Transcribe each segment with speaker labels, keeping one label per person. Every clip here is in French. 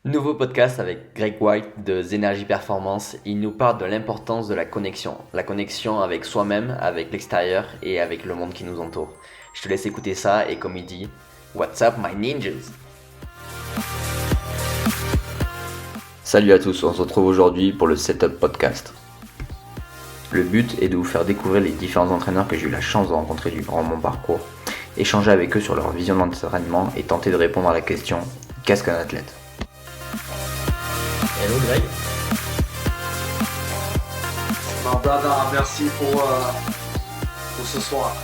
Speaker 1: Nouveau podcast avec Greg White de Zenergy Performance. Il nous parle de l'importance de la connexion. La connexion avec soi-même, avec l'extérieur et avec le monde qui nous entoure. Je te laisse écouter ça et comme il dit, What's up my ninjas? Salut à tous, on se retrouve aujourd'hui pour le Setup Podcast. Le but est de vous faire découvrir les différents entraîneurs que j'ai eu la chance de rencontrer durant mon parcours, échanger avec eux sur leur vision d'entraînement et tenter de répondre à la question qu'est-ce qu'un athlète? Hello Greg.
Speaker 2: My brother, merci pour ce soir.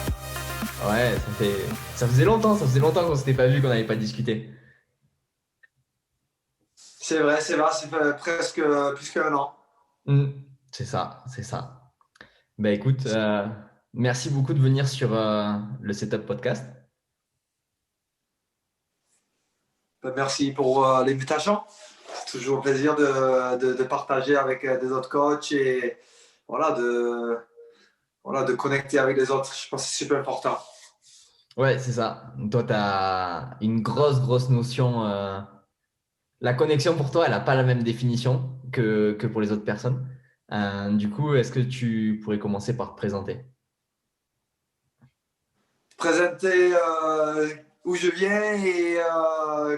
Speaker 1: Ouais, ça faisait longtemps qu'on s'était pas vu, qu'on n'avait pas discuté.
Speaker 2: C'est vrai, ça fait presque plus qu'un an.
Speaker 1: C'est ça. Bah écoute, merci beaucoup de venir sur le Setup Podcast.
Speaker 2: Merci pour l'invitation. C'est toujours un plaisir de partager avec des autres coachs et voilà, de connecter avec les autres. Je pense que c'est super important.
Speaker 1: Ouais, c'est ça. Toi, tu as une grosse notion. La connexion pour toi, elle n'a pas la même définition que pour les autres personnes. Du coup, est-ce que tu pourrais commencer par te présenter?
Speaker 2: Présenter où je viens et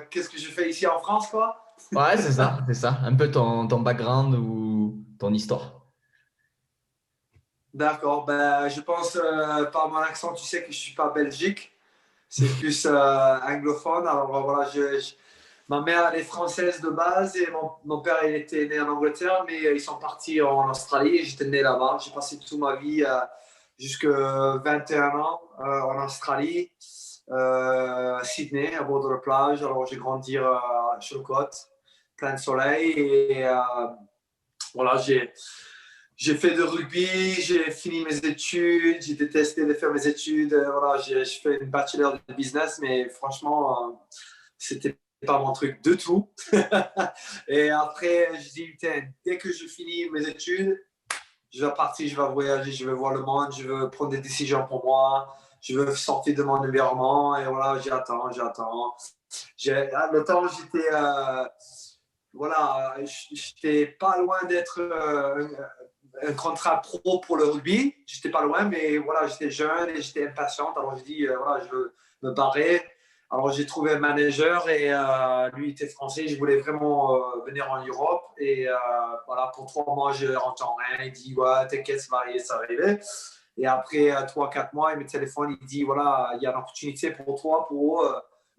Speaker 2: qu'est-ce que je fais ici en France, quoi.
Speaker 1: Ouais, c'est ça. Un peu ton background ou ton histoire.
Speaker 2: D'accord, ben, je pense par mon accent, tu sais que je ne suis pas belgique. C'est plus anglophone. Alors voilà, ma mère elle est française de base et mon père il était né en Angleterre, mais ils sont partis en Australie et j'étais né là-bas. J'ai passé toute ma vie jusqu'à 21 ans en Australie, Sydney, à bord de la plage. Alors j'ai grandi sur le côte, plein de soleil et voilà, j'ai fait de rugby, j'ai fini mes études, j'ai détesté de faire mes études. Voilà, j'ai fait une bachelor de business, mais franchement, c'était pas mon truc du tout. Et après, je dis, putain, dès que je finis mes études, je vais partir, je vais voyager, je vais voir le monde, je veux prendre des décisions pour moi, je veux sortir de mon environnement. Et voilà, j'attends. Le temps, voilà, j'étais pas loin d'être un contrat pro pour le rugby. J'étais pas loin, mais voilà, j'étais jeune et j'étais impatiente. Alors je dis, voilà, je veux me barrer. Alors j'ai trouvé un manager et lui était français. Je voulais vraiment venir en Europe. Et voilà, pour 3 mois, je rentre en rien. Il dit, ouais, t'inquiète, ça va arriver. Et après 3, 4 mois, il me téléphone, il dit, voilà, il y a une opportunité pour toi pour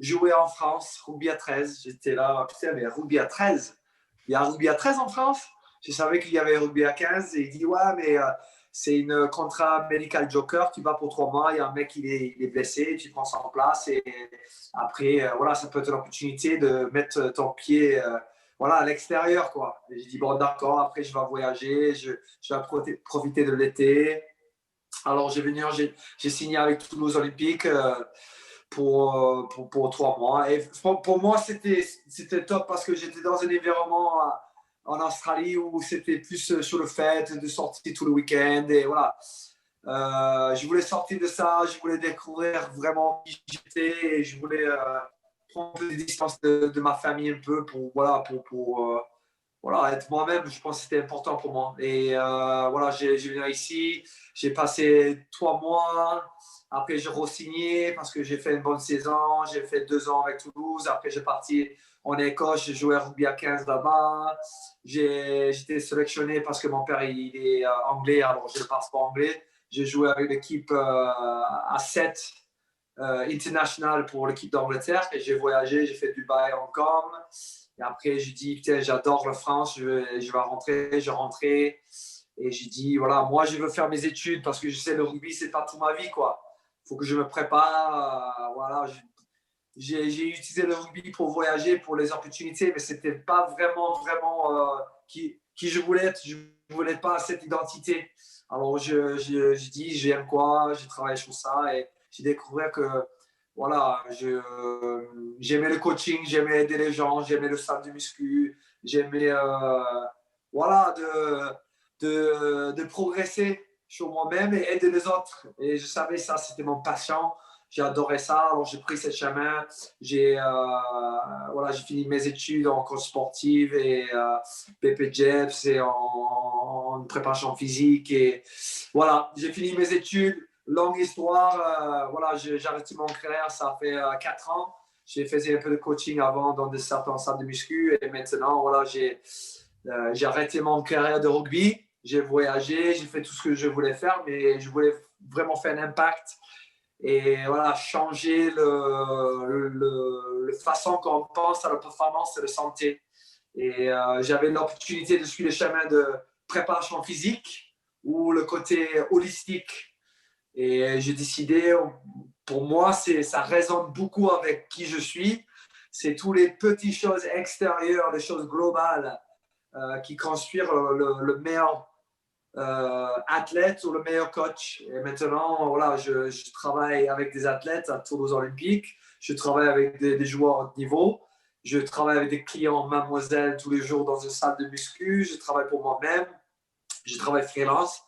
Speaker 2: jouer en France, rugby à 13. J'étais là, putain, mais rugby à 13. Il y a un rugby à 13 en France. Je savais qu'il y avait un rugby à 15 et il dit ouais mais c'est une contrat medical joker, tu vas pour 3 mois, il y a un mec il est blessé, tu prends ça en place et après voilà ça peut être l'opportunité de mettre ton pied voilà à l'extérieur quoi. Et j'ai dit bon d'accord, après je vais voyager, je vais profiter de l'été. Alors j'ai signé avec Toulouse Olympique pour 3 mois. Et pour moi, c'était top parce que j'étais dans un environnement en Australie où c'était plus sur le fait de sortir tout le week-end. Et voilà. Je voulais sortir de ça, je voulais découvrir vraiment qui j'étais et je voulais prendre un peu de distance de ma famille un peu voilà, être moi-même. Je pense que c'était important pour moi. Et voilà, j'ai venu ici, j'ai passé 3 mois. Après, j'ai re-signé parce que j'ai fait une bonne saison. J'ai fait 2 ans avec Toulouse. Après, j'ai parti en Écosse. J'ai joué à rugby à 15 là-bas. J'étais sélectionné parce que mon père il est anglais, alors j'ai le passeport anglais. J'ai joué avec l'équipe à 7 international pour l'équipe d'Angleterre et j'ai voyagé. J'ai fait Dubaï, Hong Kong. Et après, j'ai dit, putain, j'adore la France, je vais rentrer, je rentrais. Et j'ai dit, voilà, moi, je veux faire mes études parce que je sais, le rugby, c'est pas toute ma vie, quoi. Il faut que je me prépare. Voilà, j'ai utilisé le rugby pour voyager, pour les opportunités, mais c'était pas vraiment qui je voulais être. Je voulais pas cette identité. Alors, je dis, j'aime quoi, j'ai travaillé sur ça et j'ai découvert que voilà, j'aimais le coaching, j'aimais aider les gens, j'aimais le salle de muscu, j'aimais voilà, de progresser sur moi-même et aider les autres. Et je savais ça, c'était mon passion. j'ai adoré ça. Alors, j'ai pris ce chemin. J'ai fini mes études en coach sportive et BPJEPS et en préparation physique. Et voilà, j'ai fini mes études. Longue histoire. J'ai arrêté mon carrière, ça fait 4 ans. J'ai fait un peu de coaching avant dans certaines salles de muscu. Et maintenant, j'ai arrêté mon carrière de rugby. J'ai voyagé, j'ai fait tout ce que je voulais faire, mais je voulais vraiment faire un impact et voilà, changer le façon qu'on pense à la performance et la santé. Et j'avais l'opportunité de suivre le chemin de préparation physique ou le côté holistique. Et j'ai décidé, pour moi, ça résonne beaucoup avec qui je suis. C'est toutes les petites choses extérieures, les choses globales qui construisent le meilleur athlète ou le meilleur coach. Et maintenant, voilà, je travaille avec des athlètes à Toulouse Olympique, je travaille avec des joueurs de niveau, je travaille avec des clients mademoiselle tous les jours dans une salle de muscu, je travaille pour moi-même, je travaille freelance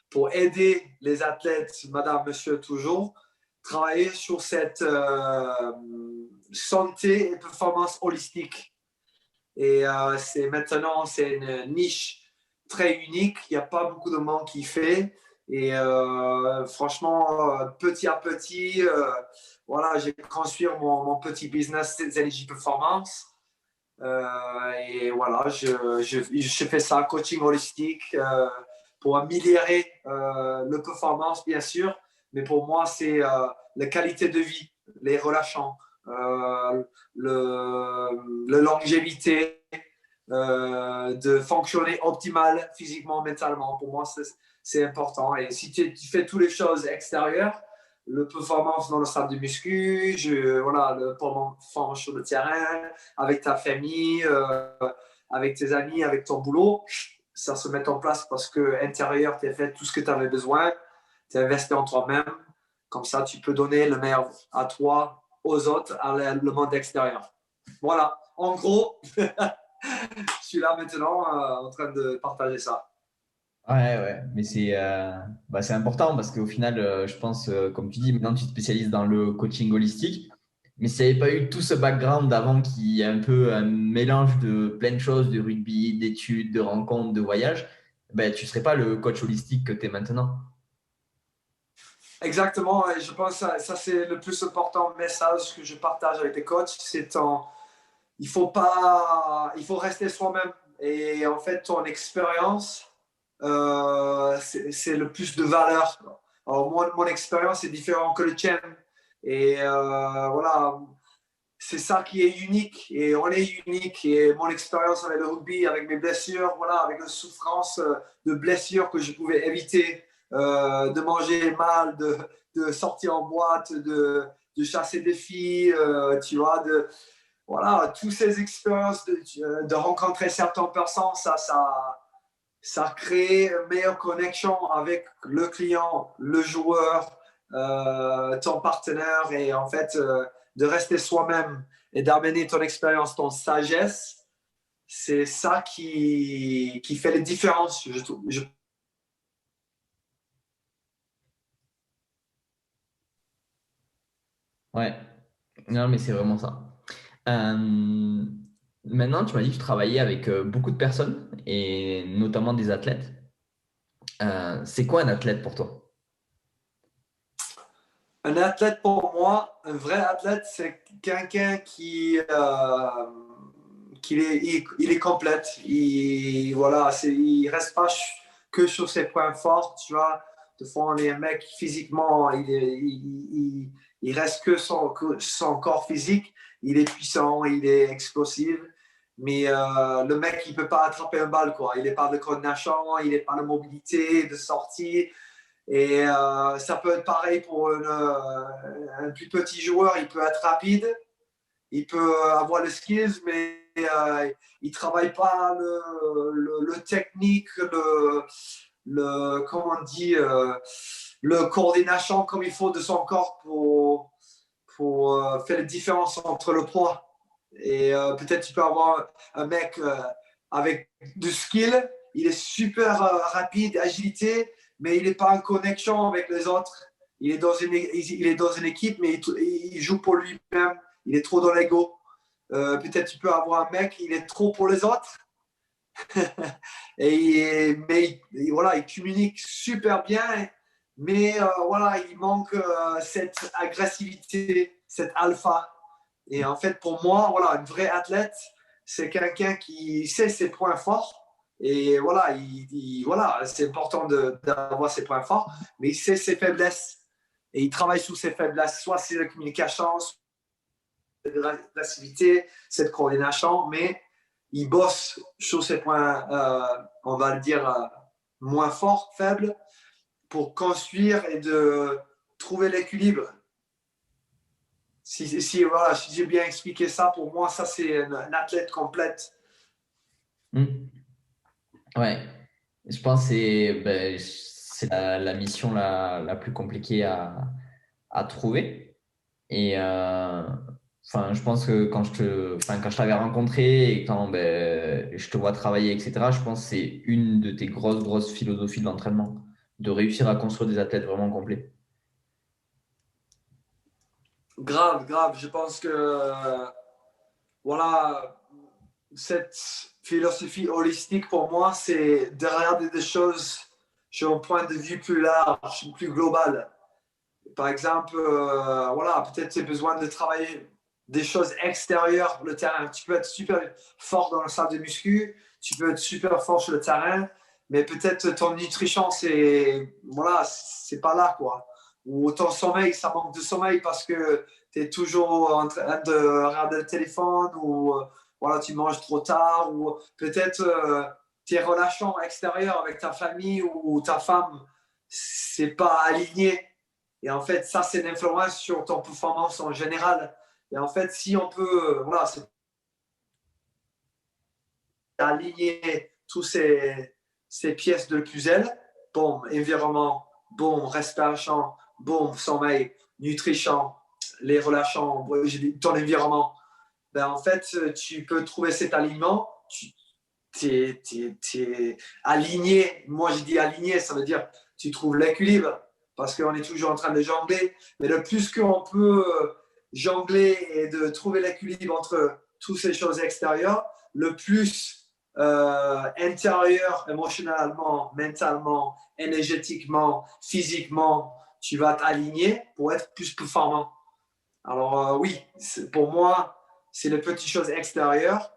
Speaker 2: pour aider les athlètes, madame, monsieur, toujours, travailler sur cette santé et performance holistique. Et maintenant, c'est une niche très unique. Il n'y a pas beaucoup de monde qui fait. Et franchement, petit à petit, j'ai construit mon petit business Zenergy Performance. Et voilà, je fais ça, coaching holistique, pour améliorer le performance, bien sûr. Mais pour moi, c'est la qualité de vie, les relations, la longévité, de fonctionner optimal physiquement, mentalement. Pour moi, c'est important. Et si tu fais toutes les choses extérieures, le performance dans le salle de muscu, le performance sur le terrain, avec ta famille, avec tes amis, avec ton boulot, ça se met en place parce que intérieur, tu as fait tout ce que tu avais besoin, tu as investi en toi-même. Comme ça, tu peux donner le meilleur à toi, aux autres, à le monde extérieur. Voilà, en gros, je suis là maintenant en train de partager ça.
Speaker 1: Ouais, mais c'est important parce qu'au final, je pense, comme tu dis, maintenant tu te spécialises dans le coaching holistique. Mais si tu n'avais pas eu tout ce background d'avant qui est un peu un mélange de plein de choses, de rugby, d'études, de rencontres, de voyages, ben, tu ne serais pas le coach holistique que tu es maintenant.
Speaker 2: Exactement, et je pense que ça c'est le plus important message que je partage avec les coachs, il faut rester soi-même. Et en fait, ton expérience, c'est le plus de valeur. Alors, moi, mon expérience est différente que le tien. Et c'est ça qui est unique. Et on est unique. Et mon expérience avec le rugby, avec mes blessures, avec la souffrance de blessures que je pouvais éviter, de manger mal, de sortir en boîte, de chasser des filles, tu vois, toutes ces expériences de rencontrer certaines personnes, ça crée une meilleure connexion avec le client, le joueur, ton partenaire et en fait, de rester soi-même et d'amener ton expérience, ton sagesse, c'est ça qui fait les différences.
Speaker 1: Ouais, non, mais c'est vraiment ça. Euh, Maintenant, tu m'as dit que tu travaillais avec beaucoup de personnes et notamment des athlètes. C'est quoi un athlète pour toi?
Speaker 2: Un athlète pour moi, un vrai athlète, c'est quelqu'un il est complète. Il reste pas que sur ses points forts, tu vois. Des fois, on est un mec physiquement, il reste que son corps physique. Il est puissant, il est explosif. Mais le mec, il peut pas attraper un balle, quoi. Il n'est pas de coordination, il n'est pas de mobilité, de sortie. Et ça peut être pareil pour un plus petit joueur, il peut être rapide, il peut avoir les skills, mais il ne travaille pas le technique, comment on dit, le coordination comme il faut de son corps pour faire la différence entre le poids. Et peut-être tu peux avoir un mec avec du skill, il est super rapide, agilité, mais il n'est pas en connexion avec les autres. il est dans une équipe, mais il joue pour lui-même. Il est trop dans l'ego. Peut-être tu peux avoir un mec, il est trop pour les autres. Mais voilà, il communique super bien. Mais voilà, il manque cette agressivité, cette alpha. Et en fait, pour moi, voilà, un vrai athlète, c'est quelqu'un qui sait ses points forts. Et voilà, voilà, c'est important d'avoir ses points forts, mais il sait ses faiblesses. Et il travaille sur ses faiblesses, soit c'est la communication, soit l'agressivité, cette coordination, mais il bosse sur ses points, on va le dire, moins forts, faibles, pour construire et de trouver l'équilibre. Voilà, si j'ai bien expliqué ça, pour moi, ça, c'est un athlète complète.
Speaker 1: Ouais, je pense que c'est la mission la plus compliquée à trouver. Et enfin, je pense que quand je t'avais rencontré et quand je te vois travailler, etc., je pense que c'est une de tes grosses philosophies de l'entraînement, de réussir à construire des athlètes vraiment complets.
Speaker 2: Grave, grave. Je pense que, voilà, cette philosophie holistique, pour moi, c'est de regarder des choses sur un point de vue plus large, plus global. Par exemple, voilà, peut-être tu as besoin de travailler des choses extérieures sur le terrain. Tu peux être super fort dans la salle de muscu, tu peux être super fort sur le terrain, mais peut-être ton nutrition, c'est pas là, quoi. Ou ton sommeil, ça manque de sommeil parce que tu es toujours en train de regarder le téléphone ou voilà, tu manges trop tard ou peut-être tes relations extérieures avec ta famille ou ta femme, c'est pas aligné. Et en fait, ça, c'est une influence sur ton performance en général. Et en fait, si on peut, voilà, aligner tous ces pièces de puzzle, bon, environnement, bon, respiration, bon, sommeil, nutrition, les relations, ton environnement, ben, en fait, tu peux trouver cet alignement, tu es aligné. Moi, je dis aligné, ça veut dire tu trouves l'équilibre parce qu'on est toujours en train de jongler. Mais le plus qu'on peut jongler et de trouver l'équilibre entre toutes ces choses extérieures, le plus intérieur, émotionnellement, mentalement, énergétiquement, physiquement, tu vas t'aligner pour être plus performant. Alors oui, pour moi, c'est les petites choses extérieures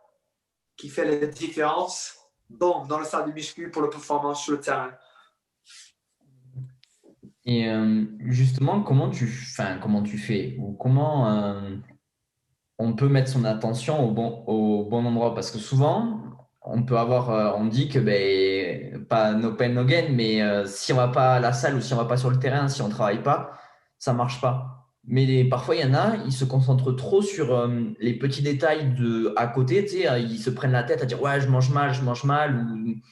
Speaker 2: qui fait la différence bon, dans le salle de muscu pour la performance sur le terrain.
Speaker 1: Et justement, comment tu fais ou comment on peut mettre son attention au bon endroit? Parce que souvent, on dit que pas no pain no gain, mais si on va pas à la salle ou si on va pas sur le terrain, si on travaille pas, ça marche pas. Mais parfois, il y en a, ils se concentrent trop sur les petits détails à côté, tu sais, ils se prennent la tête à dire ouais, je mange mal, ou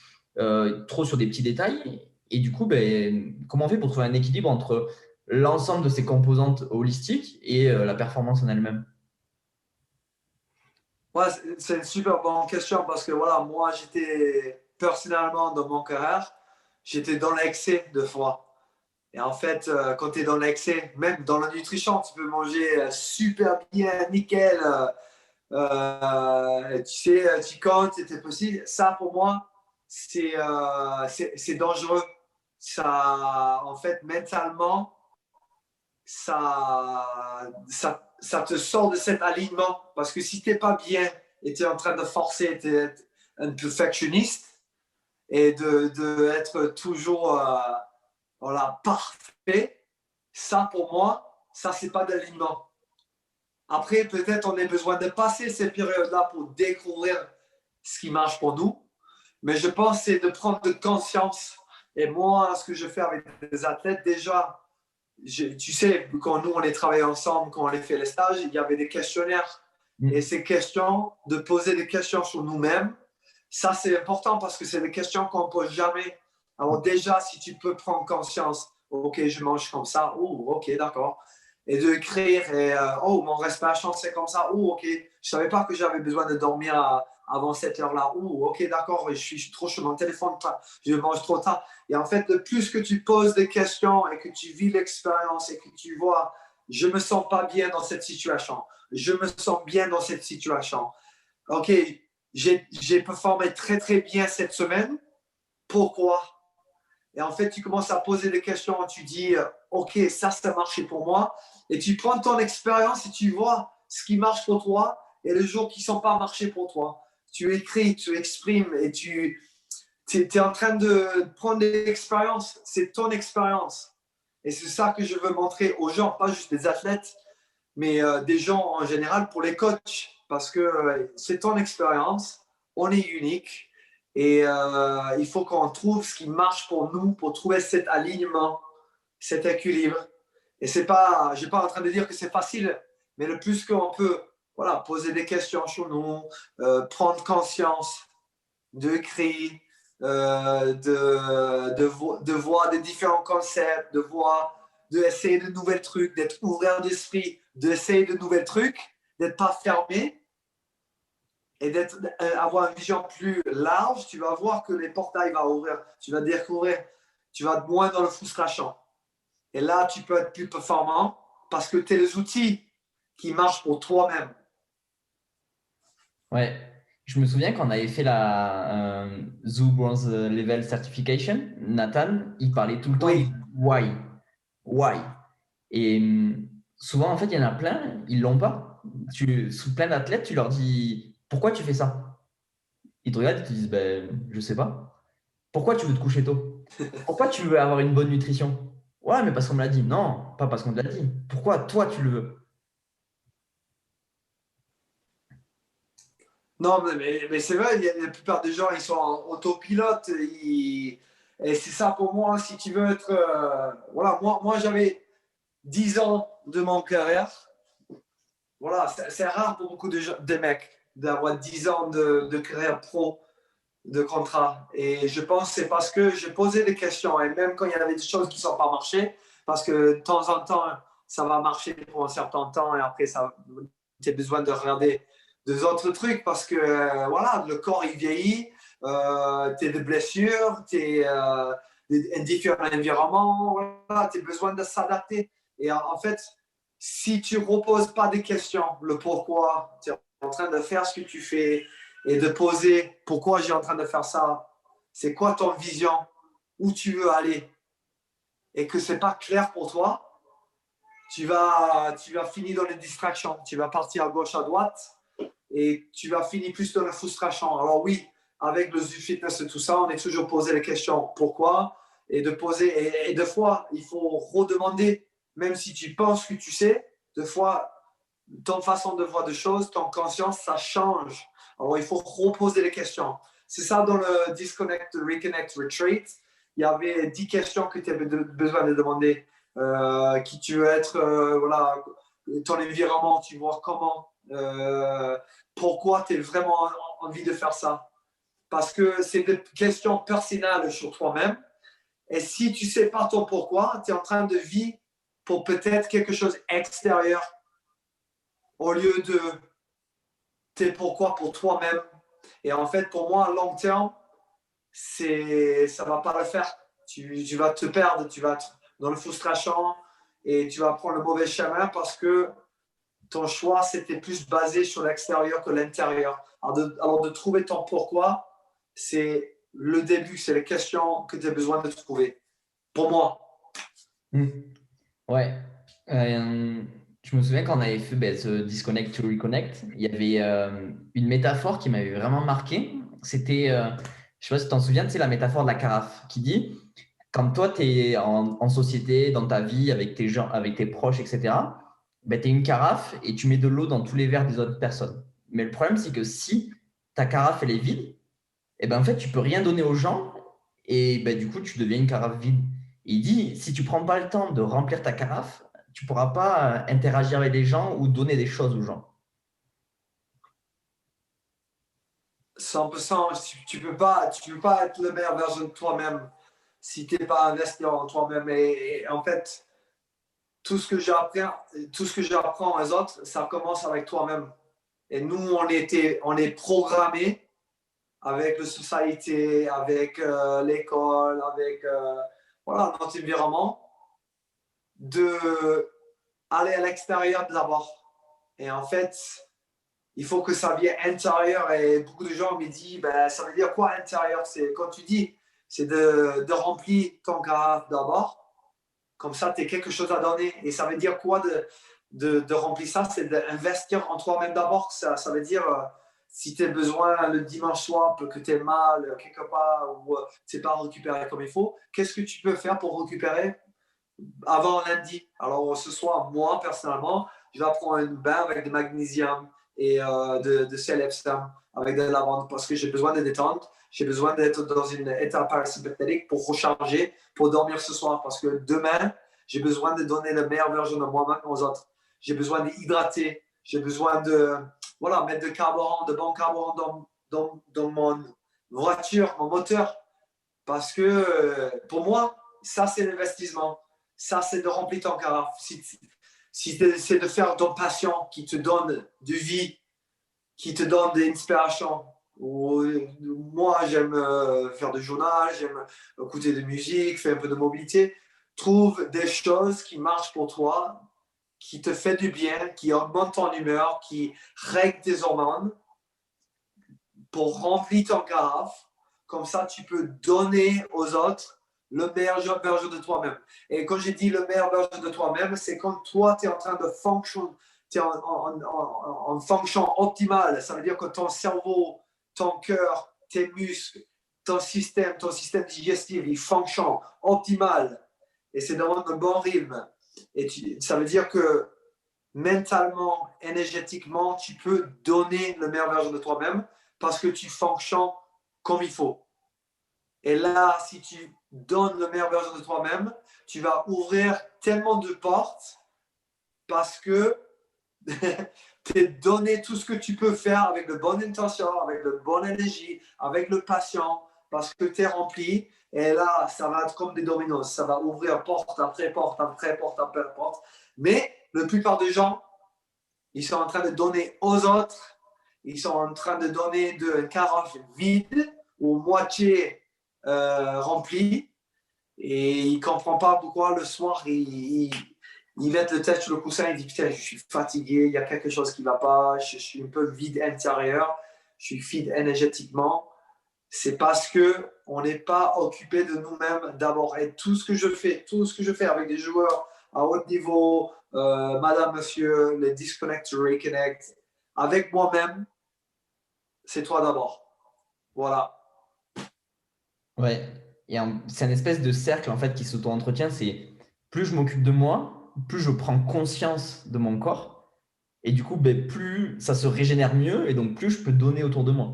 Speaker 1: trop sur des petits détails. Et du coup, comment on fait pour trouver un équilibre entre l'ensemble de ces composantes holistiques et la performance en elle-même?
Speaker 2: Ouais, c'est une super bonne question parce que voilà, moi, j'étais personnellement dans mon carrière, j'étais dans l'excès de fois. Et en fait, quand tu es dans l'excès, même dans la nutrition, tu peux manger super bien, nickel. Tu sais, tu comptes, c'était possible. Ça, pour moi, c'est dangereux. Ça, en fait, mentalement, ça te sort de cet alignement. Parce que si tu n'es pas bien et tu es en train de forcer, tu es un perfectionniste et être toujours voilà, parfait, ça pour moi, ça c'est pas d'alignement. Après, peut-être on a besoin de passer ces périodes-là pour découvrir ce qui marche pour nous. Mais je pense que c'est de prendre de conscience. Et moi, ce que je fais avec les athlètes, déjà, tu sais, quand nous, on est travaillé ensemble, quand on a fait les stages, il y avait des questionnaires. Et ces questions, de poser des questions sur nous-mêmes, ça, c'est important parce que c'est des questions qu'on ne pose jamais. Alors déjà, si tu peux prendre conscience, OK, je mange comme ça, oh, OK, d'accord. Et de écrire, et, oh, mon respiration, c'est comme ça, oh, OK. Je ne savais pas que j'avais besoin de dormir à avant cette heure-là. Ouh, ok, d'accord, je suis trop sur mon téléphone, je mange trop tard. Et en fait, le plus que tu poses des questions et que tu vis l'expérience et que tu vois, je me sens pas bien dans cette situation. Je me sens bien dans cette situation. Ok, j'ai performé très, très bien cette semaine. Pourquoi? Et en fait, tu commences à poser des questions. Tu dis, ok, ça a marché pour moi. Et tu prends ton expérience et tu vois ce qui marche pour toi et les jours qui ne sont pas marchés pour toi. Tu écris, tu exprimes et tu es en train de prendre l'expérience. C'est ton expérience. Et c'est ça que je veux montrer aux gens, pas juste des athlètes, mais des gens en général pour les coachs. Parce que c'est ton expérience. On est unique. Et il faut qu'on trouve ce qui marche pour nous, pour trouver cet alignement, cet équilibre. Et c'est pas, je ne suis pas en train de dire que c'est facile, mais le plus qu'on peut voilà, poser des questions sur nous, prendre conscience, de créer, de voir des différents concepts, de voir, d'essayer de nouveaux trucs, d'être ouvert d'esprit, d'essayer de nouveaux trucs, d'être pas fermé et avoir une vision plus large, tu vas voir que les portails vont ouvrir. Tu vas découvrir, tu vas être moins dans le frustration. Et là, tu peux être plus performant parce que tu as les outils qui marchent pour toi-même.
Speaker 1: Ouais, je me souviens quand on avait fait la Zoo Bronze Level Certification, Nathan, il parlait tout le temps de
Speaker 2: Oui.
Speaker 1: why. Why. Et souvent, en fait, il y en a plein, ils l'ont pas. Sous plein d'athlètes, tu leur dis pourquoi tu fais ça? Ils te regardent et te disent ben, je sais pas. Pourquoi tu veux te coucher tôt? Pourquoi tu veux avoir une bonne nutrition? Ouais, mais parce qu'on me l'a dit. Non, pas parce qu'on te l'a dit. Pourquoi toi tu le veux?
Speaker 2: Non, mais c'est vrai, la plupart des gens, ils sont en autopilote. Et c'est ça pour moi, si tu veux être... voilà, moi j'avais 10 ans de mon carrière. Voilà, c'est rare pour beaucoup de mecs d'avoir 10 ans de carrière pro, de contrat. Et je pense que c'est parce que j'ai posé des questions. Et même quand il y avait des choses qui ne sont pas marchées, parce que de temps en temps, ça va marcher pour un certain temps et après, tu as besoin de regarder des autres trucs parce que voilà, le corps il vieillit, tu as des blessures, tu es un différent environnement, voilà, tu as besoin de s'adapter. Et en fait, si tu ne reposes pas des questions, le pourquoi, tu es en train de faire ce que tu fais et de poser pourquoi j'ai en train de faire ça, c'est quoi ton vision, où tu veux aller et que ce n'est pas clair pour toi, tu vas finir dans les distractions, tu vas partir à gauche, à droite et tu vas finir plus dans la frustration. Alors oui, avec le fitness et tout ça, on est toujours posé les questions pourquoi et de poser et des fois il faut redemander même si tu penses que tu sais, des fois ton façon de voir des choses, ton conscience, ça change. Alors il faut reposer les questions. C'est ça dans le Disconnect, Reconnect, Retreat. Il y avait 10 questions que tu avais besoin de demander. Qui tu veux être, voilà, ton environnement, tu vois comment, pourquoi tu as vraiment envie de faire ça. Parce que c'est des questions personnelles sur toi-même. Et si tu ne sais pas ton pourquoi, tu es en train de vivre pour peut-être quelque chose extérieur au lieu de tes pourquoi pour toi-même. Et en fait, pour moi, à long terme, ça ne va pas le faire. Tu vas te perdre, tu vas être dans le frustration et tu vas prendre le mauvais chemin parce que ton choix, c'était plus basé sur l'extérieur que l'intérieur. Alors de trouver ton pourquoi, c'est le début, c'est les questions que tu as besoin de trouver. Pour moi.
Speaker 1: Ouais. Je me souviens quand on avait fait ce Disconnect to Reconnect, il y avait une métaphore qui m'avait vraiment marqué. C'était, je sais pas si tu t'en souviens, c'est la métaphore de la carafe qui dit, quand toi, tu es en société, dans ta vie, avec tes gens, avec tes proches, etc., ben, tu es une carafe et tu mets de l'eau dans tous les verres des autres personnes. Mais le problème, c'est que si ta carafe, elle est vide, et ben, en fait, tu peux rien donner aux gens et ben, du coup, tu deviens une carafe vide. Et il dit, si tu prends pas le temps de remplir ta carafe, tu pourras pas interagir avec les gens ou donner des choses aux gens.
Speaker 2: 100%, tu peux pas être la meilleure version de toi-même si tu n'es pas investi en toi-même. Et en fait, tout ce que j'apprends aux autres, ça commence avec toi-même. Et nous, on est programmés avec la société, avec l'école, avec voilà, notre environnement, d'aller à l'extérieur d'abord. Et en fait, il faut que ça vienne intérieur. Et beaucoup de gens me disent, ben, ça veut dire quoi intérieur? C'est quand tu dis, c'est de remplir ton carafe d'abord. Comme ça, tu as quelque chose à donner. Et ça veut dire quoi de remplir ça? C'est d'investir en toi-même d'abord. Ça veut dire, si tu as besoin le dimanche soir, que tu es mal quelque part ou tu n'es pas récupéré comme il faut, qu'est-ce que tu peux faire pour récupérer avant lundi? Alors, ce soir, moi, personnellement, je vais prendre un bain avec du magnésium et de sel Epsom avec de la lavande parce que j'ai besoin de détente. J'ai besoin d'être dans un état parasympathique pour recharger, pour dormir ce soir parce que demain, j'ai besoin de donner la meilleure version de moi-même aux autres. J'ai besoin d'hydrater. J'ai besoin de voilà, mettre de carburant, de bon carburant dans mon voiture, mon moteur. Parce que pour moi, ça, c'est l'investissement. Ça, c'est de remplir ton carafe. Si c'est de faire ton passion qui te donne de vie, qui te donne des inspirations. Moi, j'aime faire du journal, j'aime écouter de musique, faire un peu de mobilité. Trouve des choses qui marchent pour toi, qui te fait du bien, qui augmentent ton humeur, qui règlent tes hormones pour remplir ton carafe. Comme ça, tu peux donner aux autres le meilleur version de toi-même. Et quand j'ai dit le meilleur version de toi-même, c'est quand toi, tu es en train de fonctionner, tu es en fonction optimale. Ça veut dire que ton cerveau, ton cœur, tes muscles, ton système digestif, il fonctionne optimal. Et c'est dans un bon rythme. Et ça veut dire que mentalement, énergétiquement, tu peux donner le meilleur version de toi-même parce que tu fonctionnes comme il faut. Et là, si tu donnes le meilleur version de toi-même, tu vas ouvrir tellement de portes parce que tu as donné tout ce que tu peux faire avec de bonnes intentions, avec de bonne énergie, avec le patient, parce que tu es rempli. Et là, ça va être comme des dominos. Ça va ouvrir porte après porte après porte après porte. Mais la plupart des gens, ils sont en train de donner aux autres. Ils sont en train de donner de carafe vide ou moitié remplie. Et il ne comprend pas pourquoi le soir, il met le tête sur le coussin. Il dit putain, je suis fatigué, il y a quelque chose qui ne va pas. Je suis un peu vide intérieur. Je suis vide énergétiquement. C'est parce qu'on n'est pas occupé de nous-mêmes d'abord. Et tout ce que je fais avec des joueurs à haut niveau, madame, monsieur, les disconnect to reconnect, avec moi-même, c'est toi d'abord. Voilà.
Speaker 1: Ouais, c'est un espèce de cercle en fait qui s'auto-entretient. C'est plus je m'occupe de moi, plus je prends conscience de mon corps, et du coup, ben, plus ça se régénère mieux, et donc plus je peux donner autour de moi.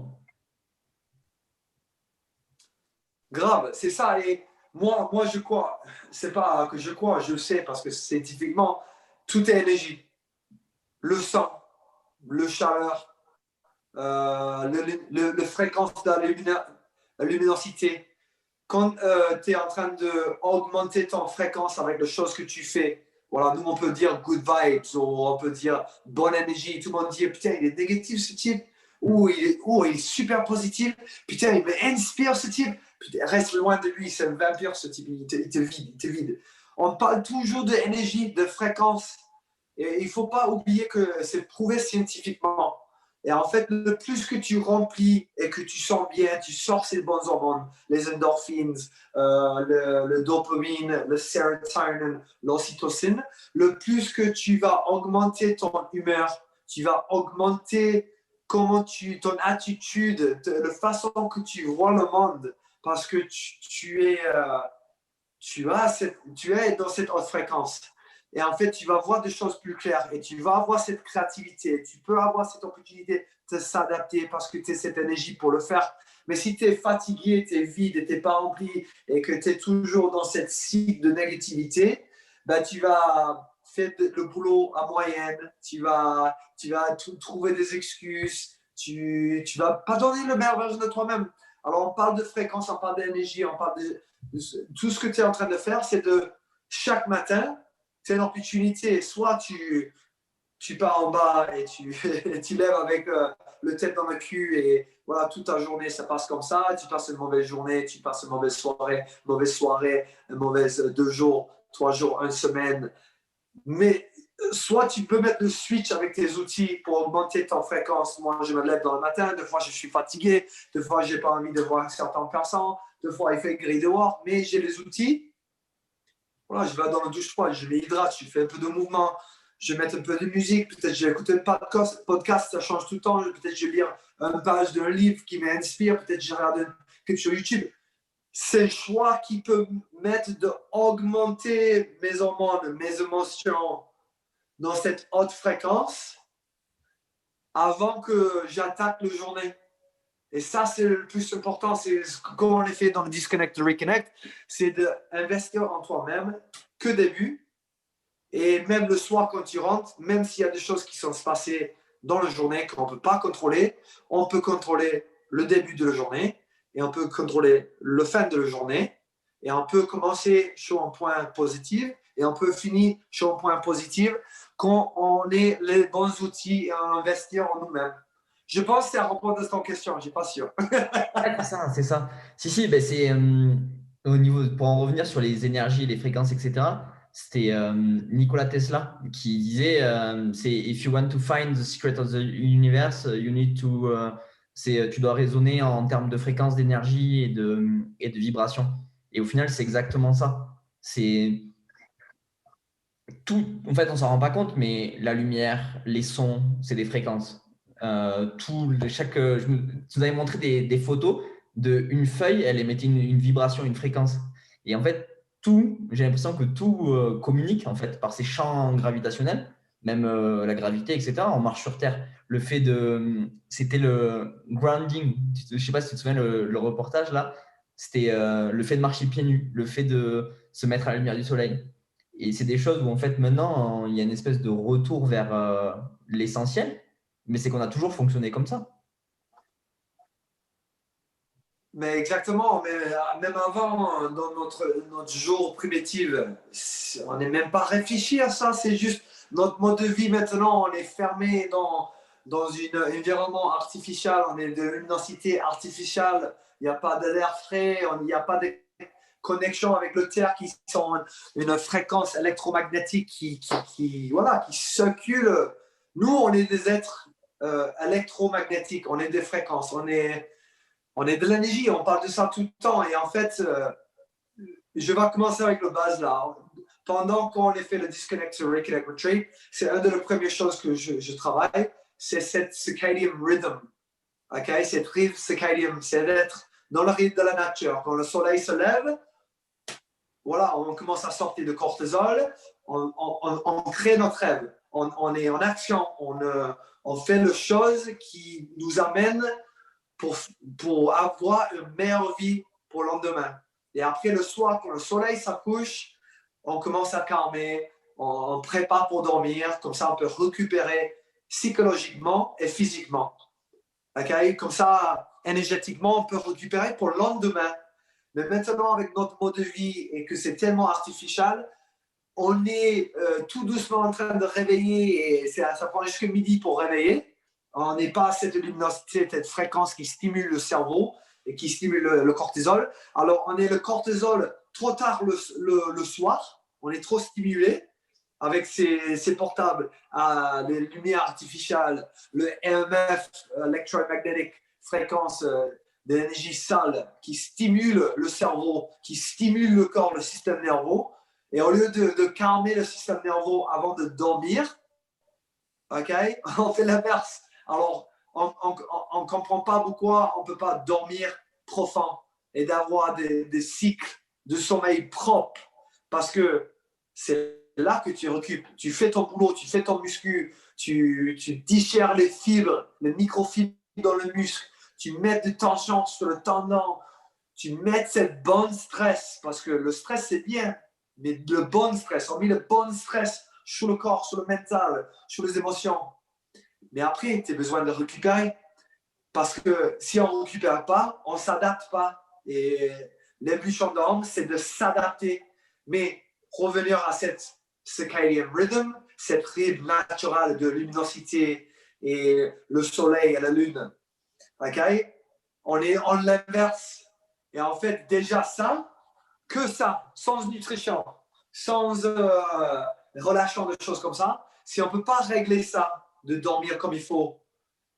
Speaker 2: Grave, c'est ça. Et moi, je crois, c'est pas que je crois, je sais parce que scientifiquement, tout est énergie. Le sang, le chaleur, le fréquence de la luminosité. Quand tu es en train d'augmenter ton fréquence avec les choses que tu fais, voilà, nous on peut dire good vibes, ou on peut dire bonne énergie. Tout le monde dit putain, il est négatif ce type, ou il est super positif, putain, il m'inspire ce type, putain, reste loin de lui, c'est un vampire ce type, il te vide, il te vide. On parle toujours d'énergie, de fréquence, et il ne faut pas oublier que c'est prouvé scientifiquement. Et en fait, le plus que tu remplis et que tu sens bien, tu sors ces bonnes hormones, les endorphines, le dopamine, le sérotonine, l'ocytocine, le plus que tu vas augmenter ton humeur, tu vas augmenter ton attitude, la façon que tu vois le monde, parce que tu es dans cette haute fréquence. Et en fait, tu vas voir des choses plus claires et tu vas avoir cette créativité. Tu peux avoir cette opportunité de s'adapter parce que tu as cette énergie pour le faire. Mais si tu es fatigué, tu es vide et tu n'es pas rempli et que tu es toujours dans cette cycle de négativité, ben, tu vas faire le boulot à moyenne, tu vas trouver des excuses, tu ne vas pas donner le meilleur version de toi-même. Alors, on parle de fréquence, on parle d'énergie, on parle de tout ce que tu es en train de faire, c'est de chaque matin, c'est une opportunité. Soit tu tu pars en bas et tu, tu lèves avec le tête dans le cul et voilà, toute ta journée, ça passe comme ça. Tu passes une mauvaise journée, tu passes une mauvaise soirée, une mauvaise 2 jours, 3 jours, une semaine. Mais soit tu peux mettre le switch avec tes outils pour augmenter ta fréquence. Moi, je me lève dans le matin, des fois je suis fatigué, des fois je n'ai pas envie de voir certaines personnes, des fois il fait gris dehors, mais j'ai les outils. Voilà, je vais dans la douche froide, je m'hydrate, je fais un peu de mouvement, je vais mettre un peu de musique, peut-être je vais écouter un podcast, ça change tout le temps, peut-être je vais lire une page d'un livre qui m'inspire, peut-être je regarde quelque chose sur YouTube. C'est le choix qui peut mettre d'augmenter mes hormones, mes émotions dans cette haute fréquence avant que j'attaque la journée. Et ça, c'est le plus important. C'est comme on l'a fait dans le Disconnect to Reconnect, c'est d'investir en toi-même que début. Et même le soir, quand tu rentres, même s'il y a des choses qui sont passées dans la journée qu'on ne peut pas contrôler, on peut contrôler le début de la journée et on peut contrôler le fin de la journée. Et on peut commencer sur un point positif et on peut finir sur un point positif quand on a les bons outils et on investit en nous-mêmes. Je pense que c'est à répondre à ton question, je ne suis pas sûr.
Speaker 1: Ouais, c'est ça, c'est ça. Si, si, ben c'est au niveau, pour en revenir sur les énergies, les fréquences, etc. C'était Nikola Tesla qui disait c'est If you want to find the secret of the universe, you need to tu dois raisonner en termes de fréquence, d'énergie et de vibration. Et au final, c'est exactement ça. C'est tout, en fait, on s'en rend pas compte, mais la lumière, les sons, c'est des fréquences. Tu nous avais montré des photos d'une feuille, elle émettait une vibration, une fréquence. Et en fait, j'ai l'impression que tout communique en fait par ces champs gravitationnels, même la gravité, etc. On marche sur Terre. C'était le grounding. Je sais pas si tu te souviens le reportage là. C'était le fait de marcher pieds nus, le fait de se mettre à la lumière du soleil. Et c'est des choses où, en fait, maintenant, il y a une espèce de retour vers l'essentiel, mais c'est qu'on a toujours fonctionné comme ça.
Speaker 2: Mais exactement, mais même avant, dans notre jour primitif, on n'est même pas réfléchi à ça. C'est juste notre mode de vie maintenant. On est fermé dans un environnement artificiel. On est de luminosité artificielle. Il n'y a pas de l'air frais. Il n'y a pas de connexion avec le terre qui sont une fréquence électromagnétique voilà, qui circule. Nous, on est des êtres électromagnétiques. On est des fréquences. On est de l'énergie, on parle de ça tout le temps. Et en fait, je vais commencer avec le base là. Pendant qu'on a fait le Disconnect to Reconnect Retreat, c'est une des premières choses que je travaille, c'est cette circadian rhythm. Okay? Cette rythme circadian, c'est d'être dans le rythme de la nature. Quand le soleil se lève, voilà, on commence à sortir de cortisol, on crée notre rêve, on est en action, on fait les choses qui nous amènent pour avoir une meilleure vie pour le lendemain. Et après le soir, quand le soleil s'accouche, on commence à calmer, on prépare pour dormir, comme ça on peut récupérer psychologiquement et physiquement. Okay? Comme ça, énergétiquement, on peut récupérer pour le lendemain. Mais maintenant, avec notre mode de vie et que c'est tellement artificiel, on est tout doucement en train de réveiller et ça prend jusqu'à midi pour réveiller. On n'est pas à cette luminosité, cette fréquence qui stimule le cerveau et qui stimule le cortisol. Alors, on est le cortisol trop tard le soir, on est trop stimulé avec ces portables à les lumières artificielles, le EMF, electromagnetic fréquence d'énergie sale qui stimule le cerveau, qui stimule le corps, le système nerveux. Et au lieu de calmer le système nerveux avant de dormir, okay, on fait l'inverse. Alors, on ne comprend pas pourquoi on ne peut pas dormir profond et d'avoir des cycles de sommeil propres. Parce que c'est là que tu récupères. Tu fais ton boulot, tu fais ton muscu, tu digères les fibres, les microfibres dans le muscle, tu mets de tension sur le tendon, tu mets cette bonne stress. Parce que le stress, c'est bien, mais le bon stress, on met le bon stress sur le corps, sur le mental, sur les émotions. Mais après, tu as besoin de récupérer. Parce que si on ne récupère pas, on ne s'adapte pas. Et l'évolution de l'homme, c'est de s'adapter. Mais revenir à cette circadian rhythm, cette ride naturelle de luminosité et le soleil et la lune. Okay? On est en l'inverse. Et en fait, déjà ça, que ça, sans nutrition, sans relâchant de choses comme ça, si on ne peut pas régler ça, de dormir comme il faut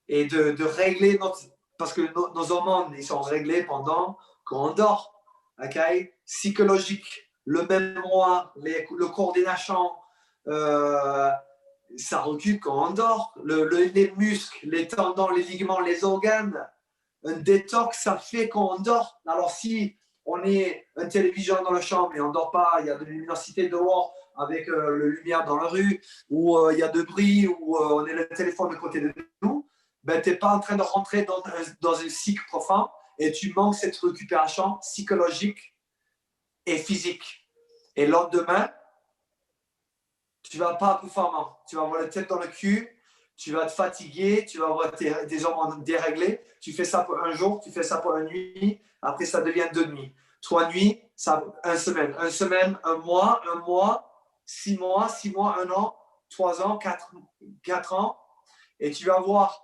Speaker 2: et de régler notre... Parce que nos hormones, ils sont réglés pendant qu'on dort. Okay? Psychologique, le mémoire, le coordination, ça recule quand on dort. Les muscles, les tendons, les ligaments, les organes, un détox, ça fait quand on dort. Alors si on est une télévision dans la chambre et on ne dort pas, il y a de la luminosité dehors avec la lumière dans la rue, ou il y a de bruit, ou on est le téléphone de côté de nous, ben, tu n'es pas en train de rentrer dans un cycle profond et tu manques cette récupération psychologique et physique. Et le lendemain, tu ne vas pas performant. Tu vas avoir la tête dans le cul, tu vas te fatiguer, tu vas avoir des hormones déréglées. Tu fais ça pour un jour, tu fais ça pour une nuit, après ça devient 2 nuits. 3 nuits, ça, une semaine, un mois, 6 mois, 6 mois, 1 an, 3 ans, 4 ans. Et tu vas voir,